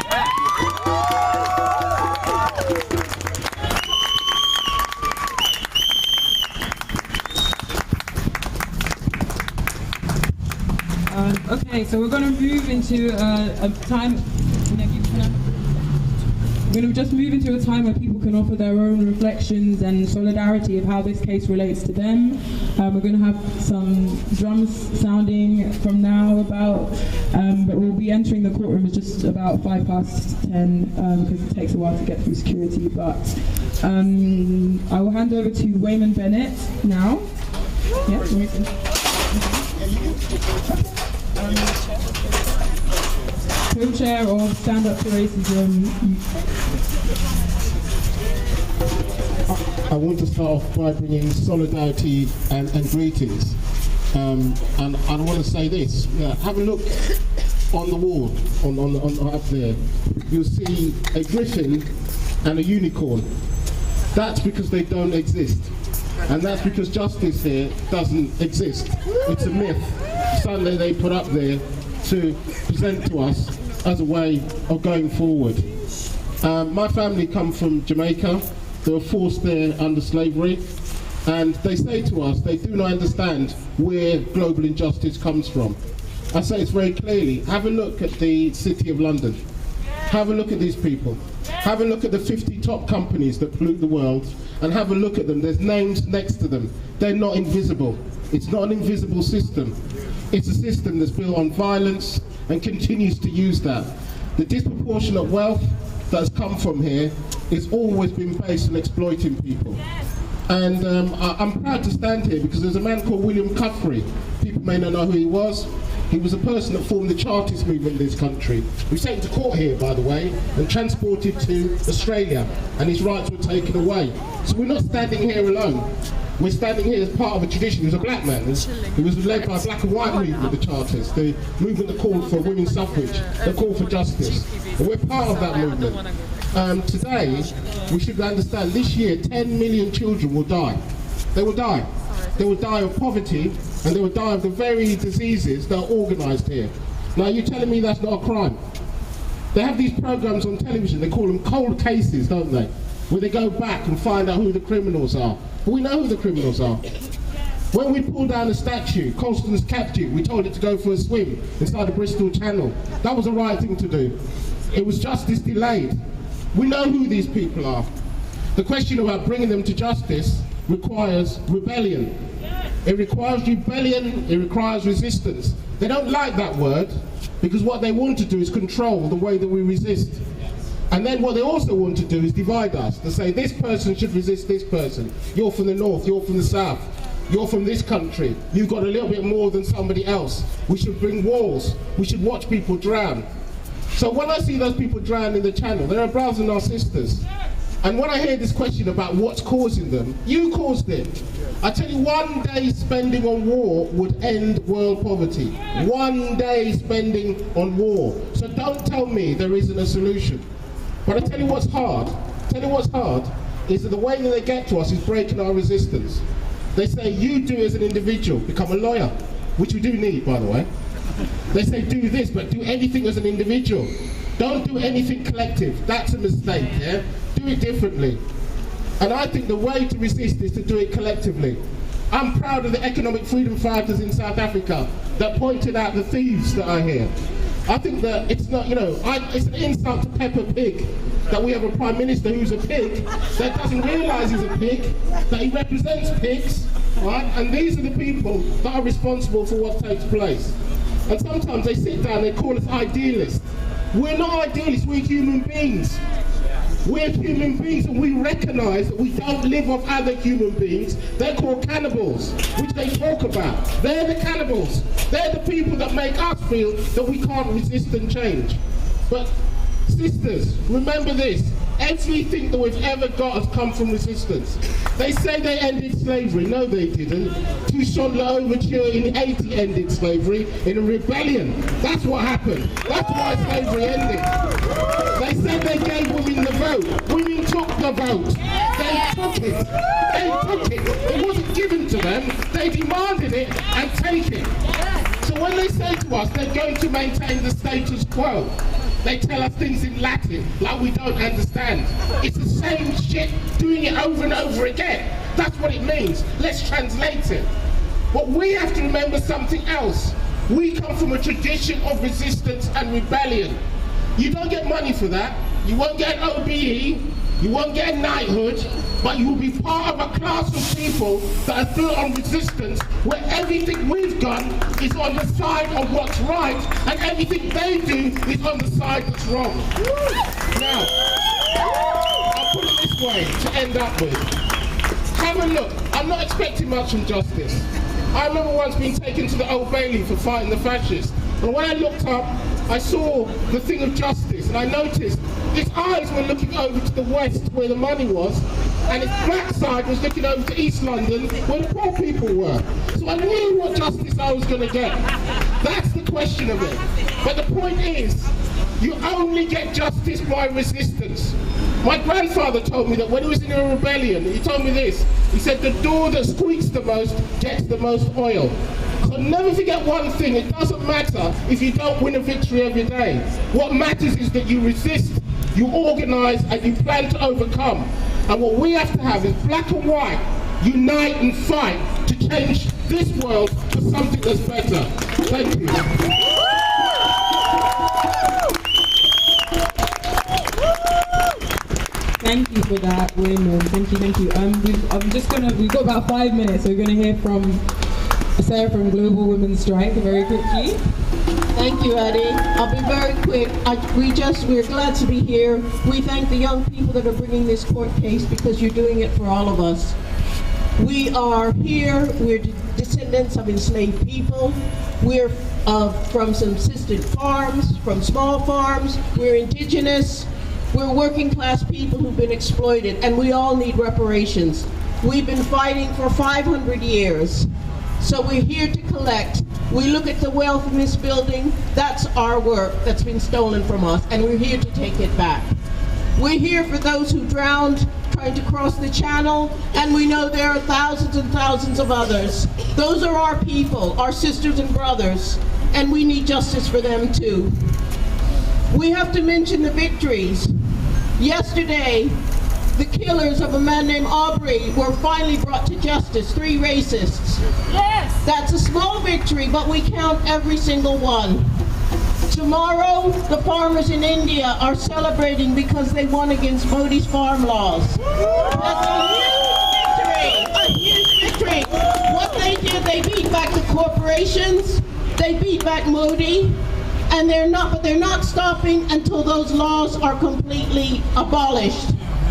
Okay, so we're going to move into a time. We're going to just move into a time where people can offer their own reflections and solidarity of how this case relates to them. We're going to have some drums sounding from now about, but we'll be entering the courtroom at just about 10:05 because it takes a while to get through security. But I will hand over to Wayman Bennett now. Yeah, co-chair of Stand Up to Racism. I want to start off by bringing solidarity and greetings. And I want to say this. Have a look on the wall, on up there. You'll see a griffin and a unicorn. That's because they don't exist. And that's because justice here doesn't exist. It's a myth. Something they put up there to present to us as a way of going forward. My family come from Jamaica. They were forced there under slavery, and they say to us they do not understand where global injustice comes from. I say it very clearly. Have a look at the City of London. Have a look at these people. Have a look at the 50 top companies that pollute the world, and have a look at them. There's names next to them. They're not invisible. It's not an invisible system. It's a system that's built on violence and continues to use that. The disproportionate wealth that has come from here has always been based on exploiting people. And I'm proud to stand here because there's a man called William Cuffrey. People may not know who he was. He was a person that formed the Chartist movement in this country. He was taken to court here, by the way, and transported to Australia, and his rights were taken away. So we're not standing here alone. We're standing here as part of a tradition. He was a black man. He was led by a black and white movement, the Chartists, the movement that called for women's suffrage, that called for justice. And we're part of that movement. today, we should understand this year 10 million children will die. They will die. They will die of poverty, and they will die of the very diseases that are organised here. Now, you're telling me that's not a crime? They have these programs on television, they call them cold cases, don't they? Where they go back and find out who the criminals are. But we know who the criminals are. When we pulled down a statue, Colston's statue, we told it to go for a swim inside the Bristol Channel. That was the right thing to do. It was justice delayed. We know who these people are. The question about bringing them to justice requires rebellion. It requires rebellion, it requires resistance. They don't like that word because what they want to do is control the way that we resist. And then what they also want to do is divide us, to say this person should resist this person. You're from the north, you're from the south, you're from this country, you've got a little bit more than somebody else. We should bring walls, we should watch people drown. So when I see those people drown in the channel, they're our brothers and our sisters. And when I hear this question about what's causing them, you caused it. I tell you, one day spending on war would end world poverty. One day spending on war. So don't tell me there isn't a solution. But I tell you what's hard. Is that the way that they get to us is breaking our resistance. They say, you do as an individual, become a lawyer, which we do need, by the way. They say, do this, but do anything as an individual. Don't do anything collective. That's a mistake, yeah? Do it differently. And I think the way to resist is to do it collectively. I'm proud of the economic freedom fighters in South Africa that pointed out the thieves that are here. I think that it's not, it's an insult to Peppa Pig that we have a Prime Minister who's a pig, that doesn't realise he's a pig, that he represents pigs, right? And these are the people that are responsible for what takes place. And sometimes they sit down, they call us idealists. We're not idealists, we're human beings. We're human beings, and we recognise that we don't live off other human beings. They're called cannibals, which they talk about. They're the cannibals. They're the people that make us feel that we can't resist and change. But sisters, remember this. Everything that we've ever got has come from resistance. They say they ended slavery. No, they didn't. Toussaint Louverture in Haiti ended slavery in a rebellion. That's what happened. That's why slavery ended. They said they gave women the vote. Women took the vote. They took it. They took it. It wasn't given to them. They demanded it and take it. So when they say to us they're going to maintain the status quo, they tell us things in Latin like we don't understand. It's the same shit, doing it over and over again. That's what it means. Let's translate it. But we have to remember something else. We come from a tradition of resistance and rebellion. You don't get money for that. You won't get an OBE. You won't get a knighthood. But you will be part of a class of people that are built on resistance, where everything we've done is on the side of what's right, and everything they do is on the side that's wrong. Now, I'll put it this way to end up with. Have a look. I'm not expecting much from justice. I remember once being taken to the Old Bailey for fighting the fascists. And when I looked up, I saw the thing of justice, and I noticed its eyes were looking over to the west where the money was, and its black side was looking over to East London where the poor people were. So I knew what justice I was going to get. That's the question of it. But the point is, you only get justice by resistance. My grandfather told me that when he was in a rebellion, he told me this. He said, the door that squeaks the most gets the most oil. So never forget one thing, it doesn't matter if you don't win a victory every day. What matters is that you resist, you organise, and you plan to overcome. And what we have to have is black and white, unite and fight to change this world to something that's better. Thank you. Thank you for that, Wayne. Thank you. We've got about 5 minutes, so we're going to hear from Sarah from Global Women's Strike very quickly. Thank you, Eddie. I'll be very quick. We're glad to be here. We thank the young people that are bringing this court case because you're doing it for all of us. We are here, we're descendants of enslaved people. We're from some assisted farms, from small farms. We're indigenous. We're working class people who've been exploited, and we all need reparations. We've been fighting for 500 years. So we're here to collect. We look at the wealth in this building, that's our work that's been stolen from us, and we're here to take it back. We're here for those who drowned trying to cross the channel, and we know there are thousands and thousands of others. Those are our people, our sisters and brothers, and we need justice for them too. We have to mention the victories. Yesterday, the killers of a man named Aubrey were finally brought to justice, 3 racists. Yes! That's a small victory, but we count every single one. Tomorrow, the farmers in India are celebrating because they won against Modi's farm laws. That's a huge victory. What they did, they beat back the corporations, they beat back Modi, and they're not stopping until those laws are completely abolished.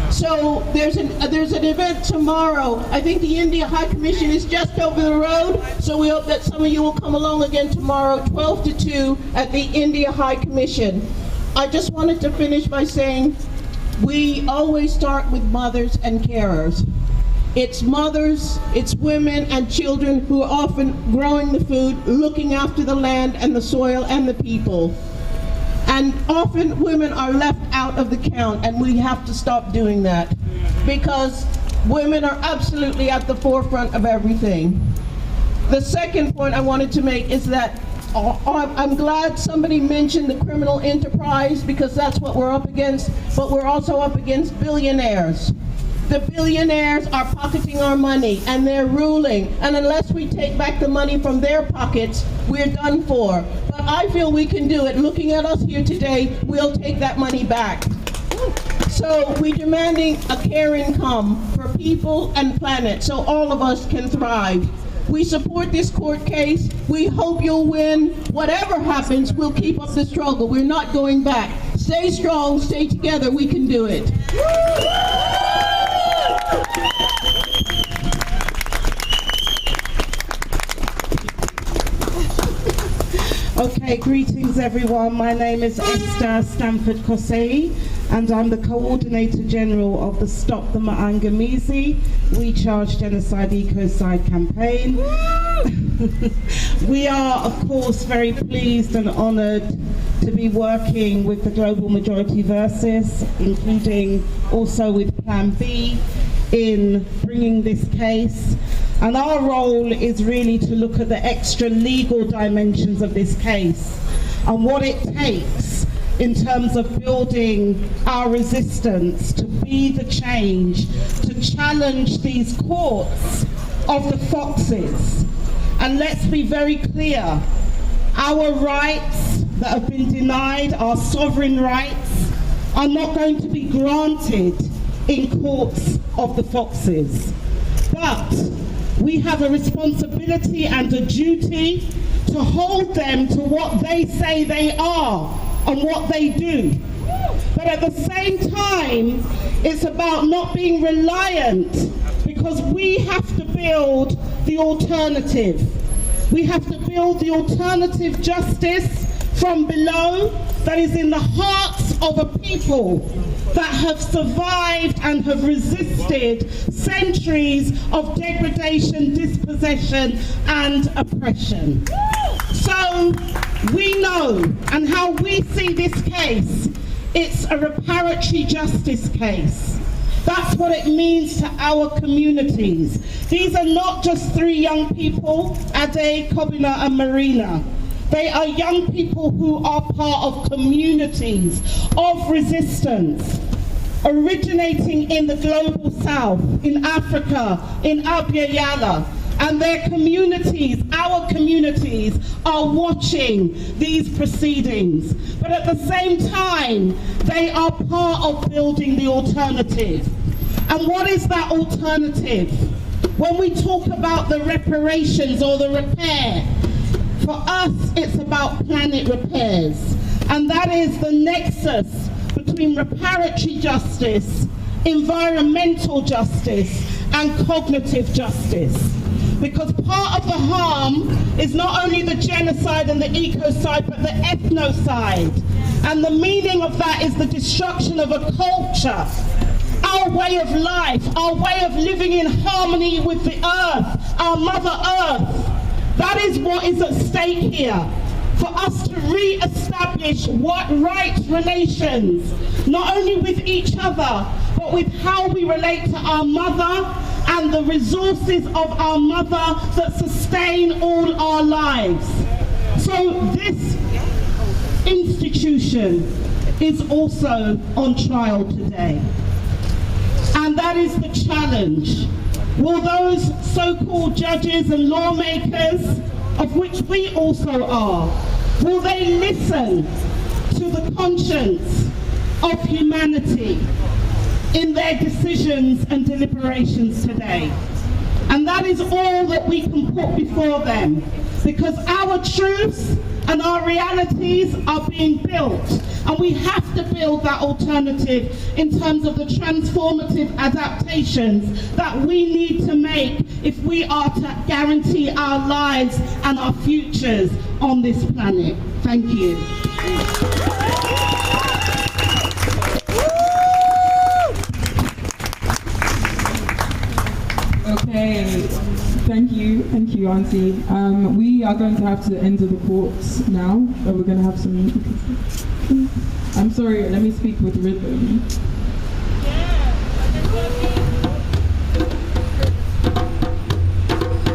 So there's an event tomorrow. I think the India High Commission is just over the road, so we hope that some of you will come along again tomorrow, 12 to 2, at the India High Commission. I just wanted to finish by saying we always start with mothers and carers. It's mothers, it's women and children who are often growing the food, looking after the land and the soil and the people. And often women are left out of the count, and we have to stop doing that because women are absolutely at the forefront of everything. The second point I wanted to make is that I'm glad somebody mentioned the criminal enterprise because that's what we're up against, but we're also up against billionaires. The billionaires are pocketing our money and they're ruling, and unless we take back the money from their pockets, we're done for. But I feel we can do it. Looking at us here today, we'll take that money back. So we're demanding a care income for people and planet so all of us can thrive. We support this court case. We hope you'll win. Whatever happens, we'll keep up the struggle. We're not going back. Stay strong, stay together, we can do it. Okay, greetings everyone. My name is Esther Stanford-Kosei and I'm the Coordinator General of the Stop the Maangamizi We Charge Genocide Ecocide campaign. We are, of course, very pleased and honoured to be working with the Global Majority Versus, including also with Plan B, in bringing this case. And our role is really to look at the extra legal dimensions of this case and what it takes in terms of building our resistance to be the change, to challenge these courts of the foxes. And let's be very clear, our rights that have been denied, our sovereign rights, are not going to be granted in courts of the foxes. But we have a responsibility and a duty to hold them to what they say they are and what they do. But at the same time, it's about not being reliant, because we have to build the alternative. We have to build the alternative justice from below that is in the hearts of a people that have survived and have resisted centuries of degradation, dispossession, and oppression. So we know, and how we see this case, it's a reparatory justice case. That's what it means to our communities. These are not just 3 young people, Ade, Kobina, and Marina. They are young people who are part of communities of resistance, originating in the global south, in Africa, in Abya Yala. And their communities, our communities, are watching these proceedings. But at the same time, they are part of building the alternative. And what is that alternative? When we talk about the reparations or the repair, for us, it's about planet repairs. And that is the nexus between reparatory justice, environmental justice, and cognitive justice. Because part of the harm is not only the genocide and the ecocide, but the ethnocide. And the meaning of that is the destruction of a culture, our way of life, our way of living in harmony with the earth, our Mother Earth. That is what is at stake here. For us to re-establish what right relations, not only with each other, but with how we relate to our mother and the resources of our mother that sustain all our lives. So this institution is also on trial today. And that is the challenge. Will those so-called judges and lawmakers, of which we also are, will they listen to the conscience of humanity in their decisions and deliberations today? And that is all that we can put before them, because our truths and our realities are being built, and we have to build that alternative in terms of the transformative adaptations that we need to make if we are to guarantee our lives and our futures on this planet. Thank you. Okay, thank you, Auntie. We are going to have to enter the courts now, but we're going to have some. I'm sorry, let me speak with rhythm.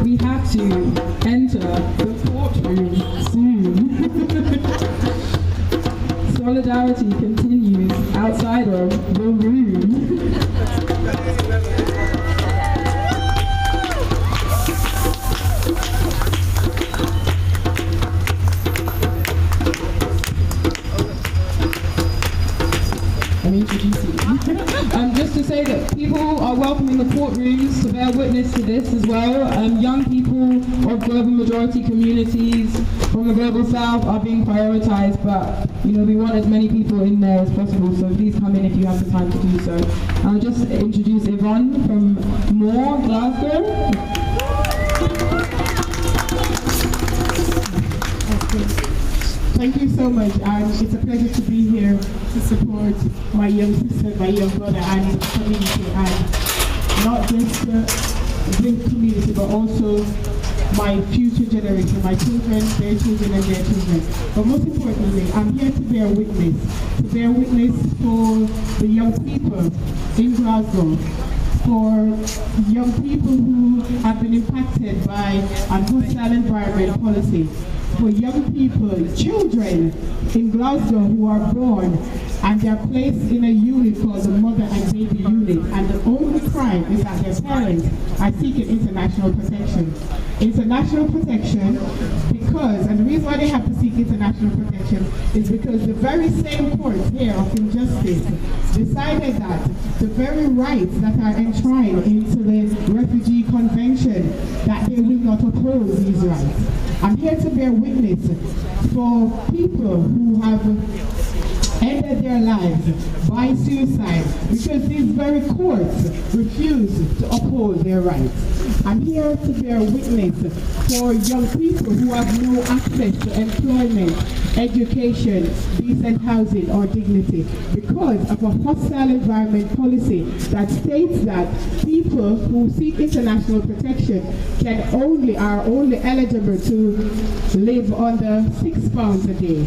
We have to enter the courtroom soon. Solidarity continues outside of the room. Just to say that people are welcome in the courtrooms to bear witness to this as well. Young people of global majority communities from the global south are being prioritized, but we want as many people in there as possible, so please come in if you have the time to do so. I'll just introduce Yvonne from Moore, Glasgow. Thank you so much, and it's a pleasure to be here to support my young sister, my young brother, and the community, and not just the community, but also my future generation, my children, their children, and their children. But most importantly, I'm here to bear witness for the young people in Glasgow, for young people who have been impacted by a hostile environment policy, for young people, children in Glasgow who are born and they are placed in a unit called the Mother and Baby Unit, and the only crime is that their parents are seeking international protection. International protection because, and the reason why they have to seek international protection is because the very same court here of injustice decided that the very rights that are enshrined into the Refugee Convention, that they will not oppose these rights. I'm here to bear witness for people who have ended their lives by suicide because these very courts refuse to uphold their rights. I'm here to bear witness for young people who have no access to employment, education, decent housing, or dignity because of a hostile environment policy that states that people who seek international protection are only eligible to live under £6 a day.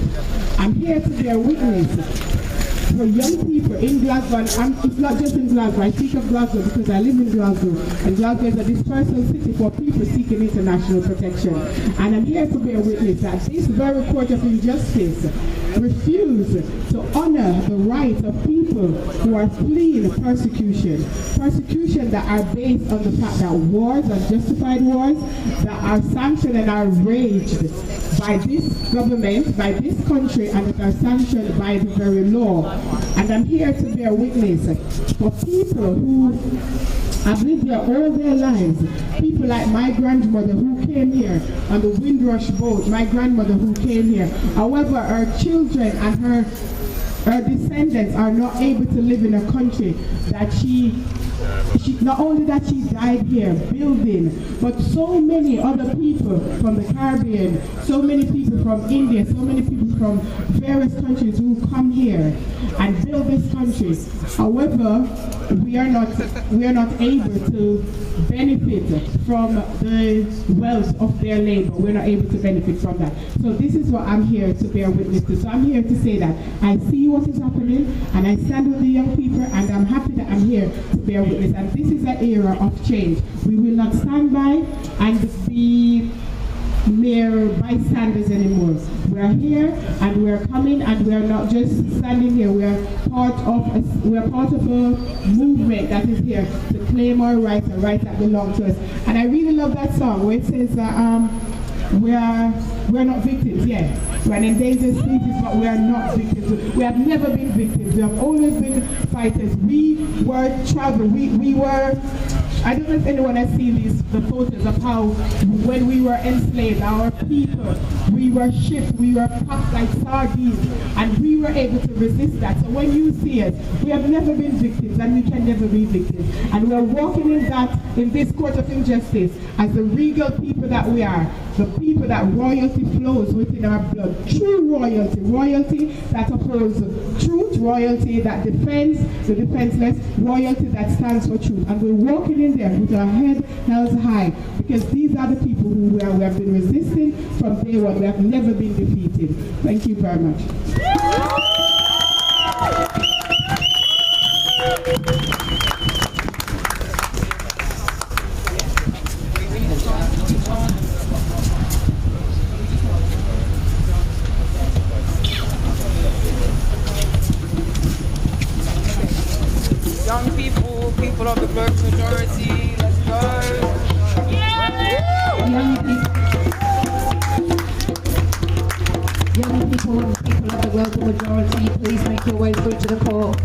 I'm here to bear witness for young people in Glasgow, and it's not just in Glasgow, I speak of Glasgow because I live in Glasgow, and Glasgow is a dispersal city for people seeking international protection. And I'm here to bear witness that this very court of injustice refused to honor the rights of people who are fleeing persecution that are based on the fact that wars, unjustified wars, that are sanctioned and are waged by this government, by this country, and that are sanctioned by the very law. And I'm here to bear witness for people who have lived here all their lives. People like my grandmother who came here on the Windrush boat, my grandmother who came here. However, her children and her descendants are not able to live in a country that she Not only that she died here building, but so many other people from the Caribbean, so many people from India, so many people from various countries who come here and build this country. However, we are not able to benefit from the wealth of their labor. We're not able to benefit from that. So this is what I'm here to bear witness to. So I'm here to say that I see what is happening, and I stand with the young people, and I'm happy that I'm here to bear witness. And this is an era of change. We will not stand by and be mere bystanders anymore. We are here and we are coming, and we are not just standing here. We are part of a movement that is here to claim our rights, and rights that belong to us. And I really love that song where it says that we are not victims. Yeah, we're an endangered species, but we are not victims. We have never been victims. We have always been fighters. We were travel. We were. I don't know if anyone has seen the photos of how when we were enslaved, our people, we were shipped, we were packed like sardines, and we were able to resist that. So when you see us, we have never been victims, and we can never be victims. And we're walking in this court of injustice as the regal people that we are, the people that royalty flows within our blood. True royalty, royalty that upholds truth, royalty that defends the defenseless, royalty that stands for truth. And we're walking in there with our head held high, because these are the people who we have been resisting from day one. We have never been defeated. Thank you very much. Young people, people of the global majority, let's go. Young people and people of the global majority, please make your way through to the court.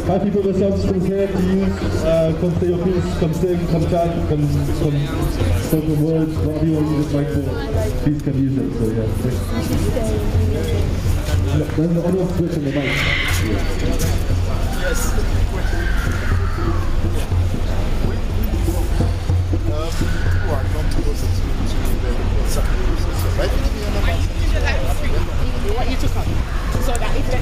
Have people themselves prepared to use, come say your piece, come sing, come chant, come spoken words, whatever you want to use this mic for, please can use it, so yeah. Then the other switch on the mic. Yes. What you took on, so that if they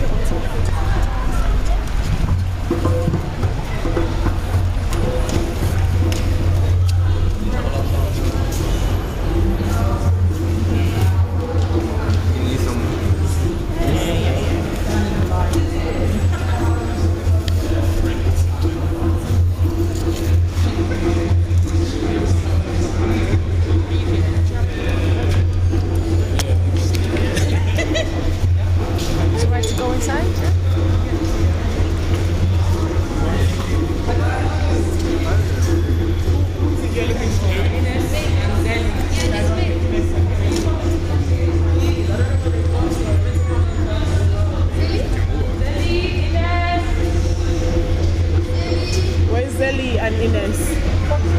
and Ines.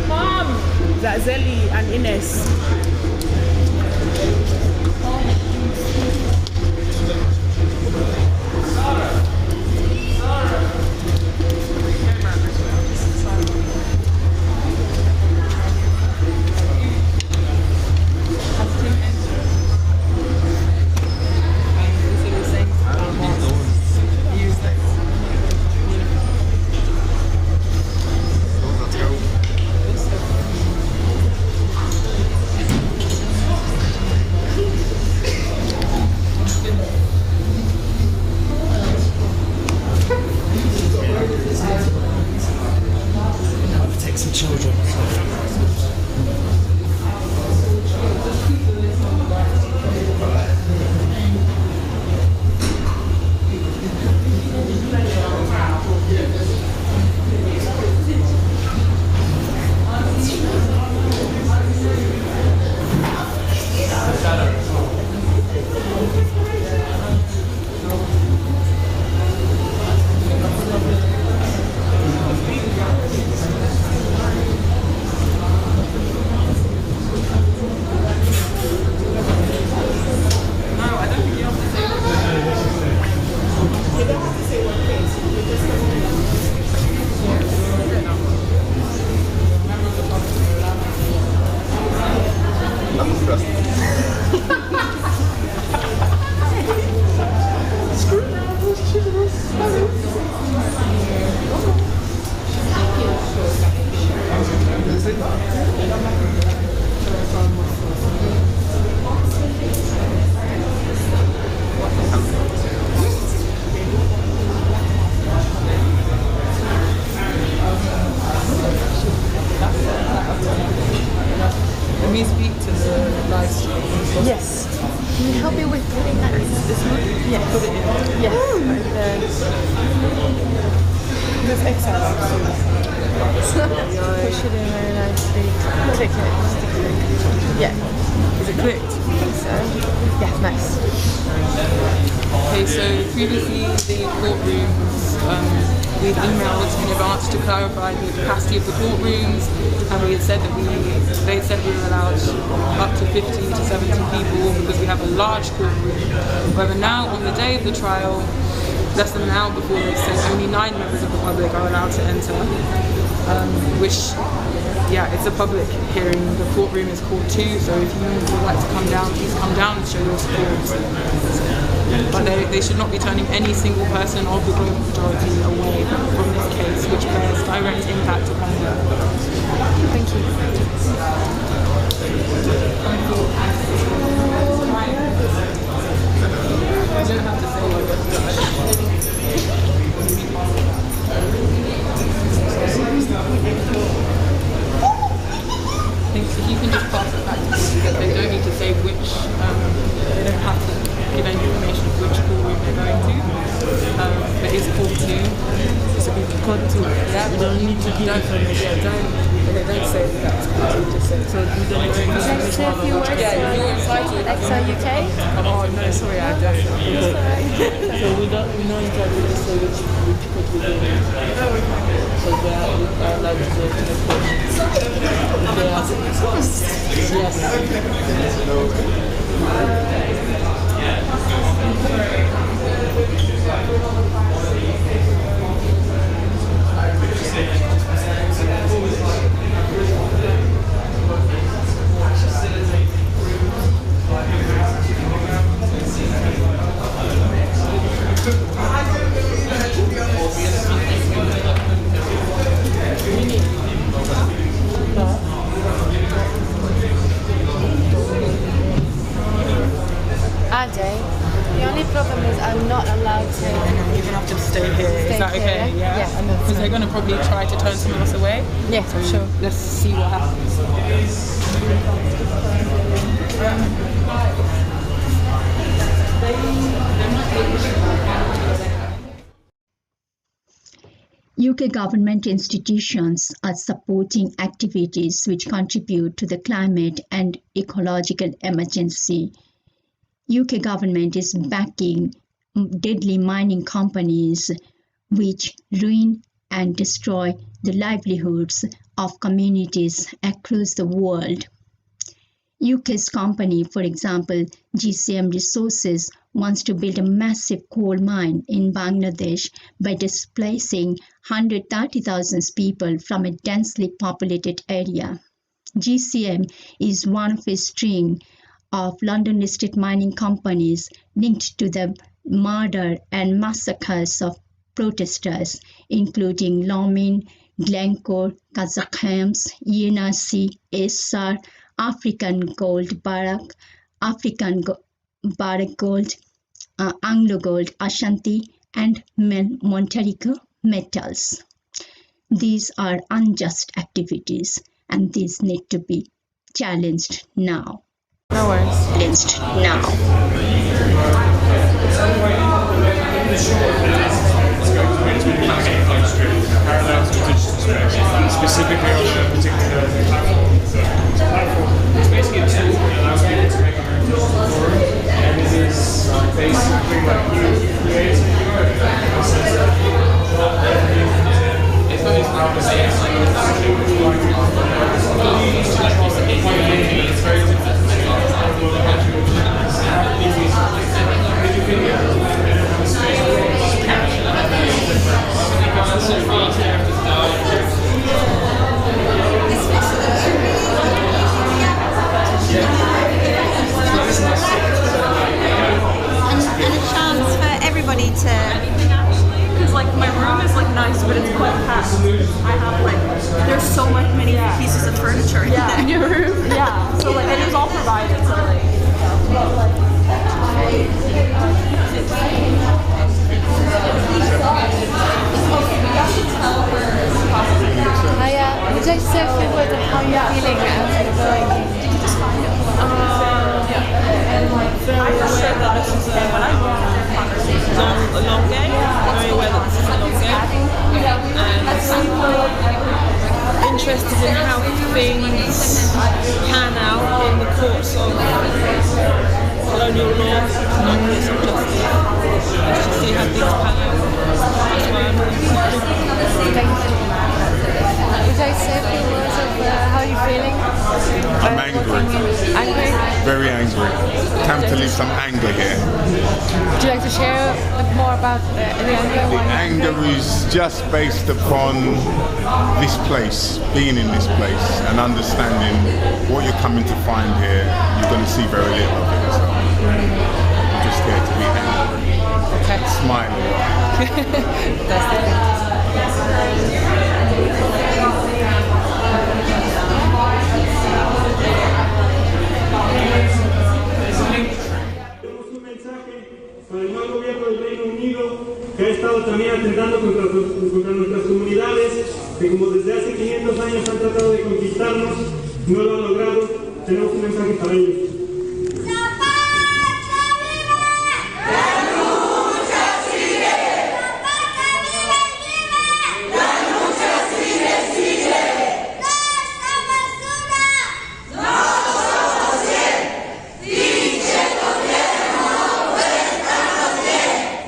Mom! That Zelly and Ines. should in the United States. Click it. Yeah. Is it clicked? I think so. Yeah, nice. Okay, so previously the courtrooms, we'd emailed in advance to clarify the capacity of the courtrooms, and we had said that they said we were allowed up to 50 to 70 people because we have a large courtroom. However, now on the day of the trial, less than an hour before, they said only 9 members of the public are allowed to enter, which, yeah, it's a public hearing. The courtroom is called 2, so if you would like to come down, please come down and show your support. But they should not be turning any single person of the global majority away from this case, which bears direct impact upon them. Thank you. I don't have to say I think if you can just pass it back to them, they don't need to say which, they don't have to give any information of which courtroom they're going to, but it's called 2. So we called 2. Yeah, we don't need to give information. Don't say that's called 2, just say so. We don't need to give information. Yeah, you're invited. Exo UK? Oh no, sorry, I don't. So we're not entitled to say which court we're doing. So they are allowed to go to the court. The only problem is I'm not allowed to. You're going to have to stay here. Is that okay? Here. Yeah. Because they're going to probably try to turn some of us away. Yeah, so sure. Let's see what happens. UK government institutions are supporting activities which contribute to the climate and ecological emergency. UK government is backing deadly mining companies which ruin and destroy the livelihoods of communities across the world. UK's company, for example, GCM Resources, wants to build a massive coal mine in Bangladesh by displacing 130,000 people from a densely populated area. GCM is one of a string of London-listed mining companies linked to the murder and massacres of protesters, including Lomin, Glencore, Kazakhstam's ENRC, Essar, African Gold Barrick, Barrick Gold, Anglo Gold, Ashanti, and Montarico Metals. These are unjust activities, and these need to be challenged now. No worries. Challenged now. Specifically on a particular it's basically a tool that allows people to make their own forum, and it is basically like you create and a chance for everybody to, because like my room is like nice, but it's quite packed. I have like, there's so many pieces of furniture in your room. Yeah, so like it is all provided, so like Hiya, would you like to say a few words of how you're feeling as you're going? very aware that this is a long game, very aware that this is a long game, and in interested in how things pan out in the courts of colonial law and courts of justice. Just to see how things pan out. That's why I'm Would I say a few words of how you're feeling? I'm angry. Angry? Very angry. Time to leave some anger here. Would you like to share a bit more about the anger? The anger is just based upon this place, being in this place, and understanding what you're coming to find here. You're going to see very little of it. So I'm just here to be angry. Okay. Smiling. That's the thing. Con el mal gobierno del Reino Unido, que ha estado también atentando contra nuestras comunidades, que como desde hace 500 años han tratado de conquistarnos, no lo han logrado. Tenemos un mensaje para ellos.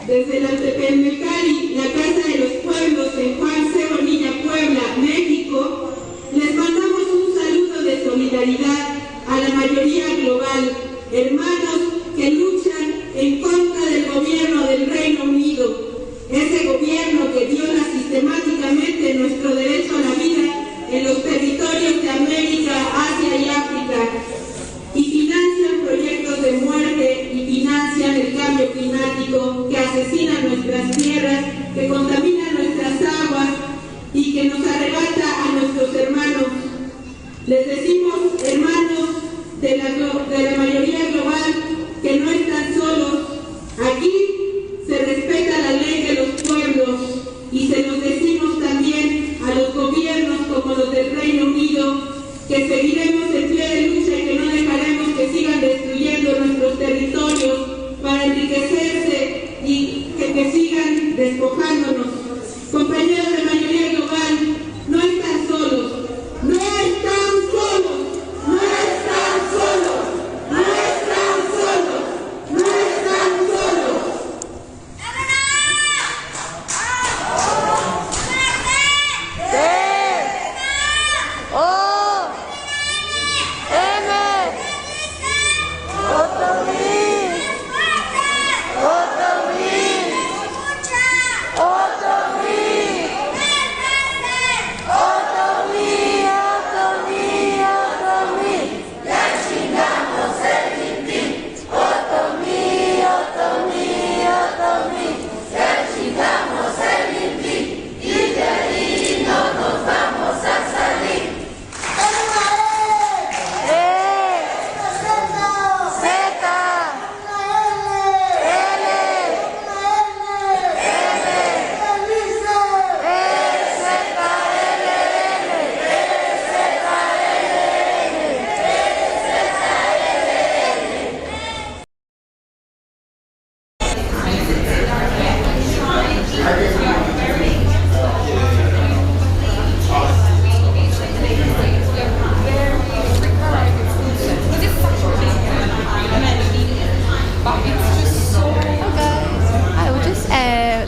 Desde la Tepemelcari, la Casa de los Pueblos en Juan C. Bonilla, Puebla, México, les mandamos un saludo de solidaridad a la mayoría global, hermanos que luchan en contra del gobierno del Reino Unido, ese gobierno que viola sistemáticamente nuestro derecho a la vida en los territorios de América, Asia y África, y financian proyectos de muerte y financian el cambio climático que asesina nuestras tierras, que contamina nuestras aguas y que nos arrebata a nuestros hermanos. Les decimos, hermanos de la mayoría global, que no están solos. Aquí se respeta la ley de los pueblos y se los decimos también a los gobiernos como los del Reino Unido, que seguiremos en pie de lucha y que no dejaremos que sigan destruyendo nuestros territorios para enriquecerse y que sigan despojándonos. Compañeros de mayoría global, no están solos, no están solos, no están solos, no están solos, no están solos.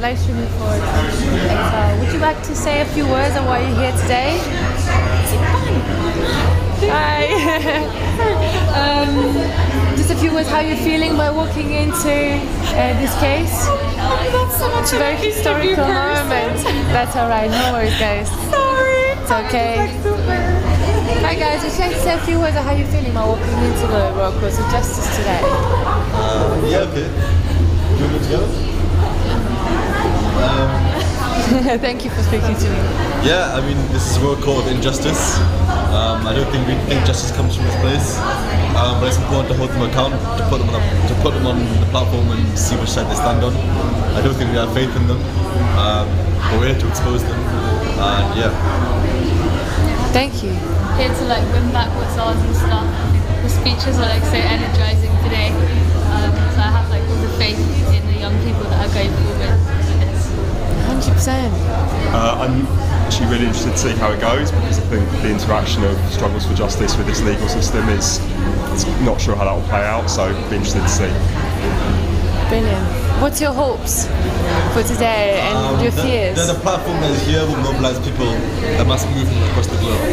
live streaming for XR. Would you like to say a few words on why you're here today? Hi. Just a few words how you're feeling by walking into this case. It's a very historical moment. That's alright, no worries guys. Sorry. It's okay. Hi guys, would you like to say a few words on how you're feeling by walking into the Royal Courts of Justice today? Yeah, okay. Do you want me to go? Thank you for speaking to me. Yeah, I mean, this is a Royal Court of Injustice. I don't think we think justice comes from this place, but it's important to hold them accountable, to put them on the platform and see which side they stand on. I don't think we have faith in them, but we're here to expose them. Yeah. Thank you. Here to like win back what's ours and stuff. The speeches are like so energizing today. So I have like all the faith in the young people that are going forward with this. 100%. I'm actually really interested to see how it goes, because I think the interaction of struggles for justice with this legal system is not sure how that will play out, so I'd be interested to see. Brilliant. What's your hopes for today and your fears? The platform that is here will mobilize people, a massive movement across the globe.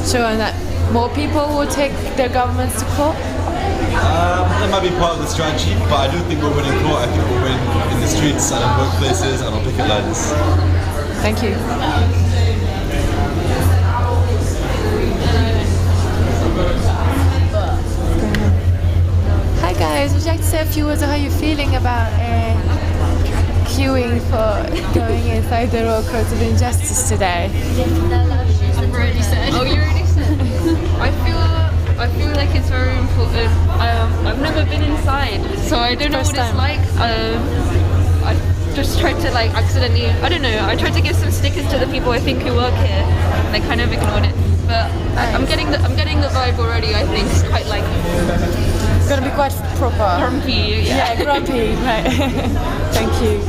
Sure, and that more people will take their governments to court? That might be part of the strategy, but I don't think we'll win in court. I think we'll win in the streets and in workplaces and on picket lines. Thank you. Hi guys, would you like to say a few words of how you're feeling about queuing for going inside the Royal Court of Injustice today? I've already said. Oh, you already said. I feel like it's very important. I've never been inside, so I don't know what it's like. I just tried to accidentally, I don't know, I tried to give some stickers to the people I think who work here, and they kind of ignored it. But I'm getting the vibe already. I think it's quite it's gonna be quite proper. Grumpy, yeah. Yeah, grumpy. Right. Thank you.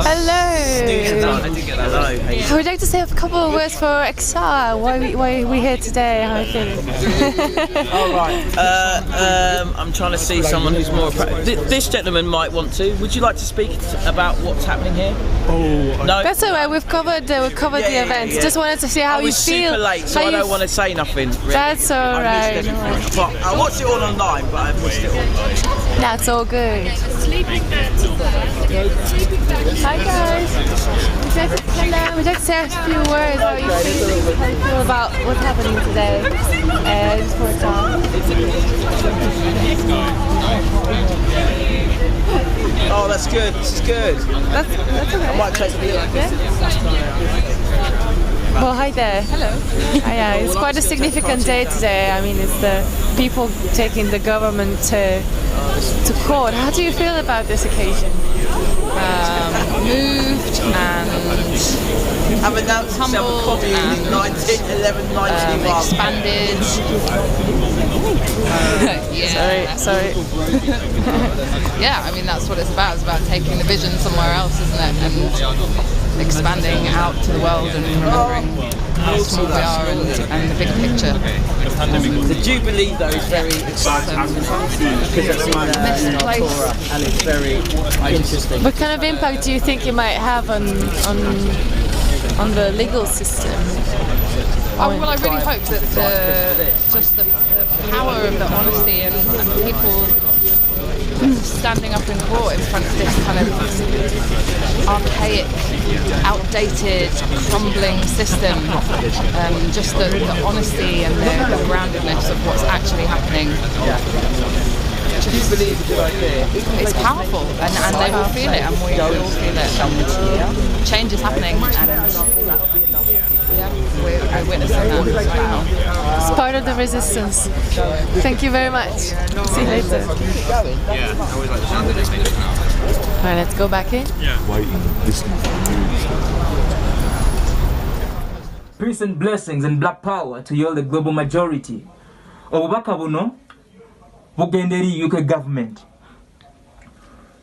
Hello. Would you like to say a couple of words for XR? Why we here today? How are you feeling? All right. I'm trying to see someone who's more. This gentleman might want to. Would you like to speak about what's happening here? Oh, no. That's alright. We've covered the event. Just wanted to see how you feel. I was super late, so I don't want to say nothing. Really. That's alright. I watched it all online, but I missed it all. That's all good. Hi guys. Would you like to say a few words? How you feel about what's happening today? Just for a talk. Oh, that's good. This is good. That's okay. I might take the video. Well, hi there. Hello. Yeah, it's quite a significant day today. I mean, it's the people taking the government to court. How do you feel about this occasion? Moved and I've announced humbled and 1911 expanded. Yeah. Sorry. Yeah, I mean that's what it's about. It's about taking the vision somewhere else, isn't it? And expanding out to the world and remembering how small we are and the big picture. The Jubilee though is very exciting because it's in Torah and it's very interesting. What kind of impact do you think it might have on the legal system? Well, I really hope that the power of the honesty and people standing up in court in front of this kind of archaic, outdated, crumbling system, just the honesty and the groundedness of what's actually happening. Do you believe it's a good idea? It's powerful, and they will feel it, and we all feel it. And change is happening, and we're witnessing that. It's part of the resistance. Thank you very much. See you later. Alright, let's go back in. Peace and blessings and black power to you all the global majority. Obubaka buno bugenda eri UK government.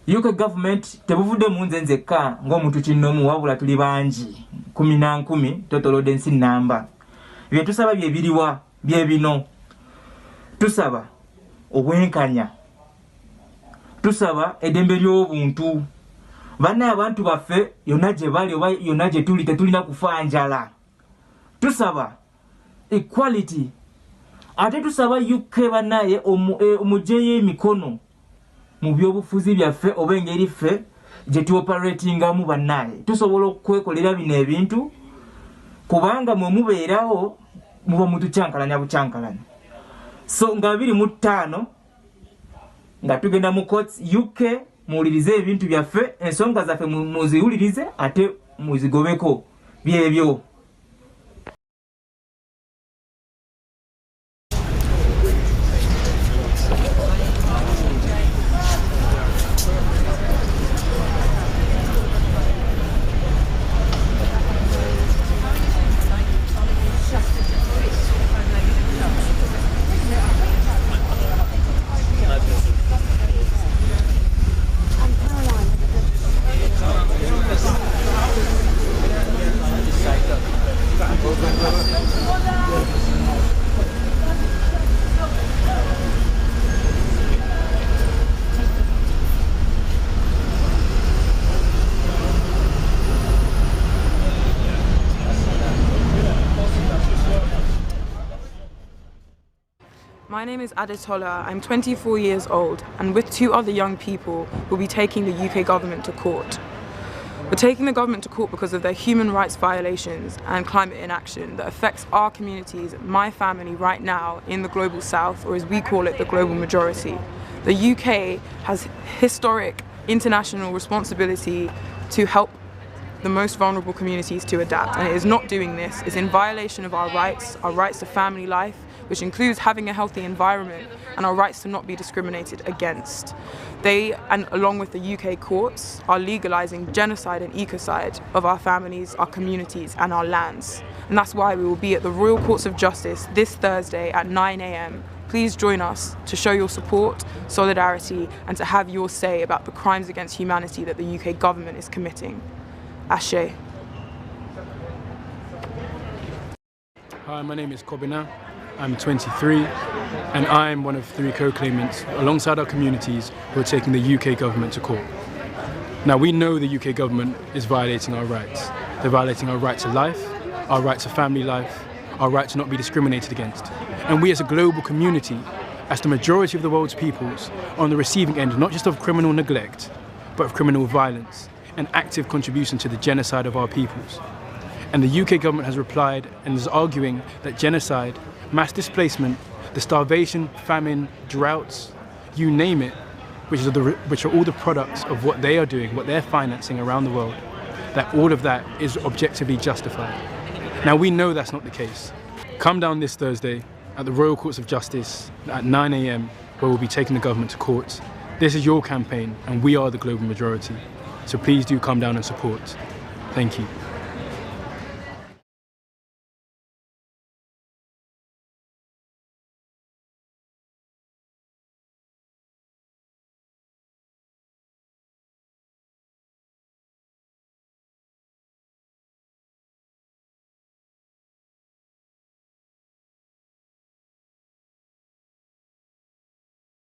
UK government tebuvudde mu nze nzekka ng'omuntu kinnomu wabula tuli bangi 10 totolodde ensi namba. Bye tusaba bye biriwa bye bino. Tusaba obwenkanya. Tusaba eddembe ly'obuntu. Banna abantu baffe yonna gye bali oba yonna gye tuli tetulina kufa njala. Tusaba equality. Ate tusaba UK bannaye omugyeyo emikono mu byobufuzi byaffe oba engeri ffe gye tuoperatingamu bannaye tusobola okwekolera bino ebintu kubanga mwe mubeerawo muba mutucyankalanya bucyankalanya. So nga 25 nga tugenda mu courts UK muwulirize ebintu byaffe, ensonga zaffe muziwulirize ate muzigobeko byebyo. My name is Adetola. I'm 24 years old, and with 2 other young people, we'll be taking the UK government to court. We're taking the government to court because of their human rights violations and climate inaction that affects our communities, my family right now in the global south, or as we call it, the global majority. The UK has historic international responsibility to help the most vulnerable communities to adapt, and it is not doing this. It's in violation of our rights to family life, which includes having a healthy environment, and our rights to not be discriminated against. They, and along with the UK courts, are legalising genocide and ecocide of our families, our communities and our lands. And that's why we will be at the Royal Courts of Justice this Thursday at 9 AM. Please join us to show your support, solidarity, and to have your say about the crimes against humanity that the UK government is committing. Ashe. Hi, my name is Kobina. I'm 23, and I'm one of 3 co-claimants alongside our communities who are taking the UK government to court. Now, we know the UK government is violating our rights. They're violating our right to life, our right to family life, our right to not be discriminated against. And we as a global community, as the majority of the world's peoples, are on the receiving end not just of criminal neglect, but of criminal violence and active contribution to the genocide of our peoples. And the UK government has replied and is arguing that genocide, mass displacement, the starvation, famine, droughts, you name it, which are all the products of what they are doing, what they're financing around the world, that all of that is objectively justified. Now we know that's not the case. Come down this Thursday at the Royal Courts of Justice at 9 AM, where we'll be taking the government to court. This is your campaign, and we are the global majority. So please do come down and support. Thank you.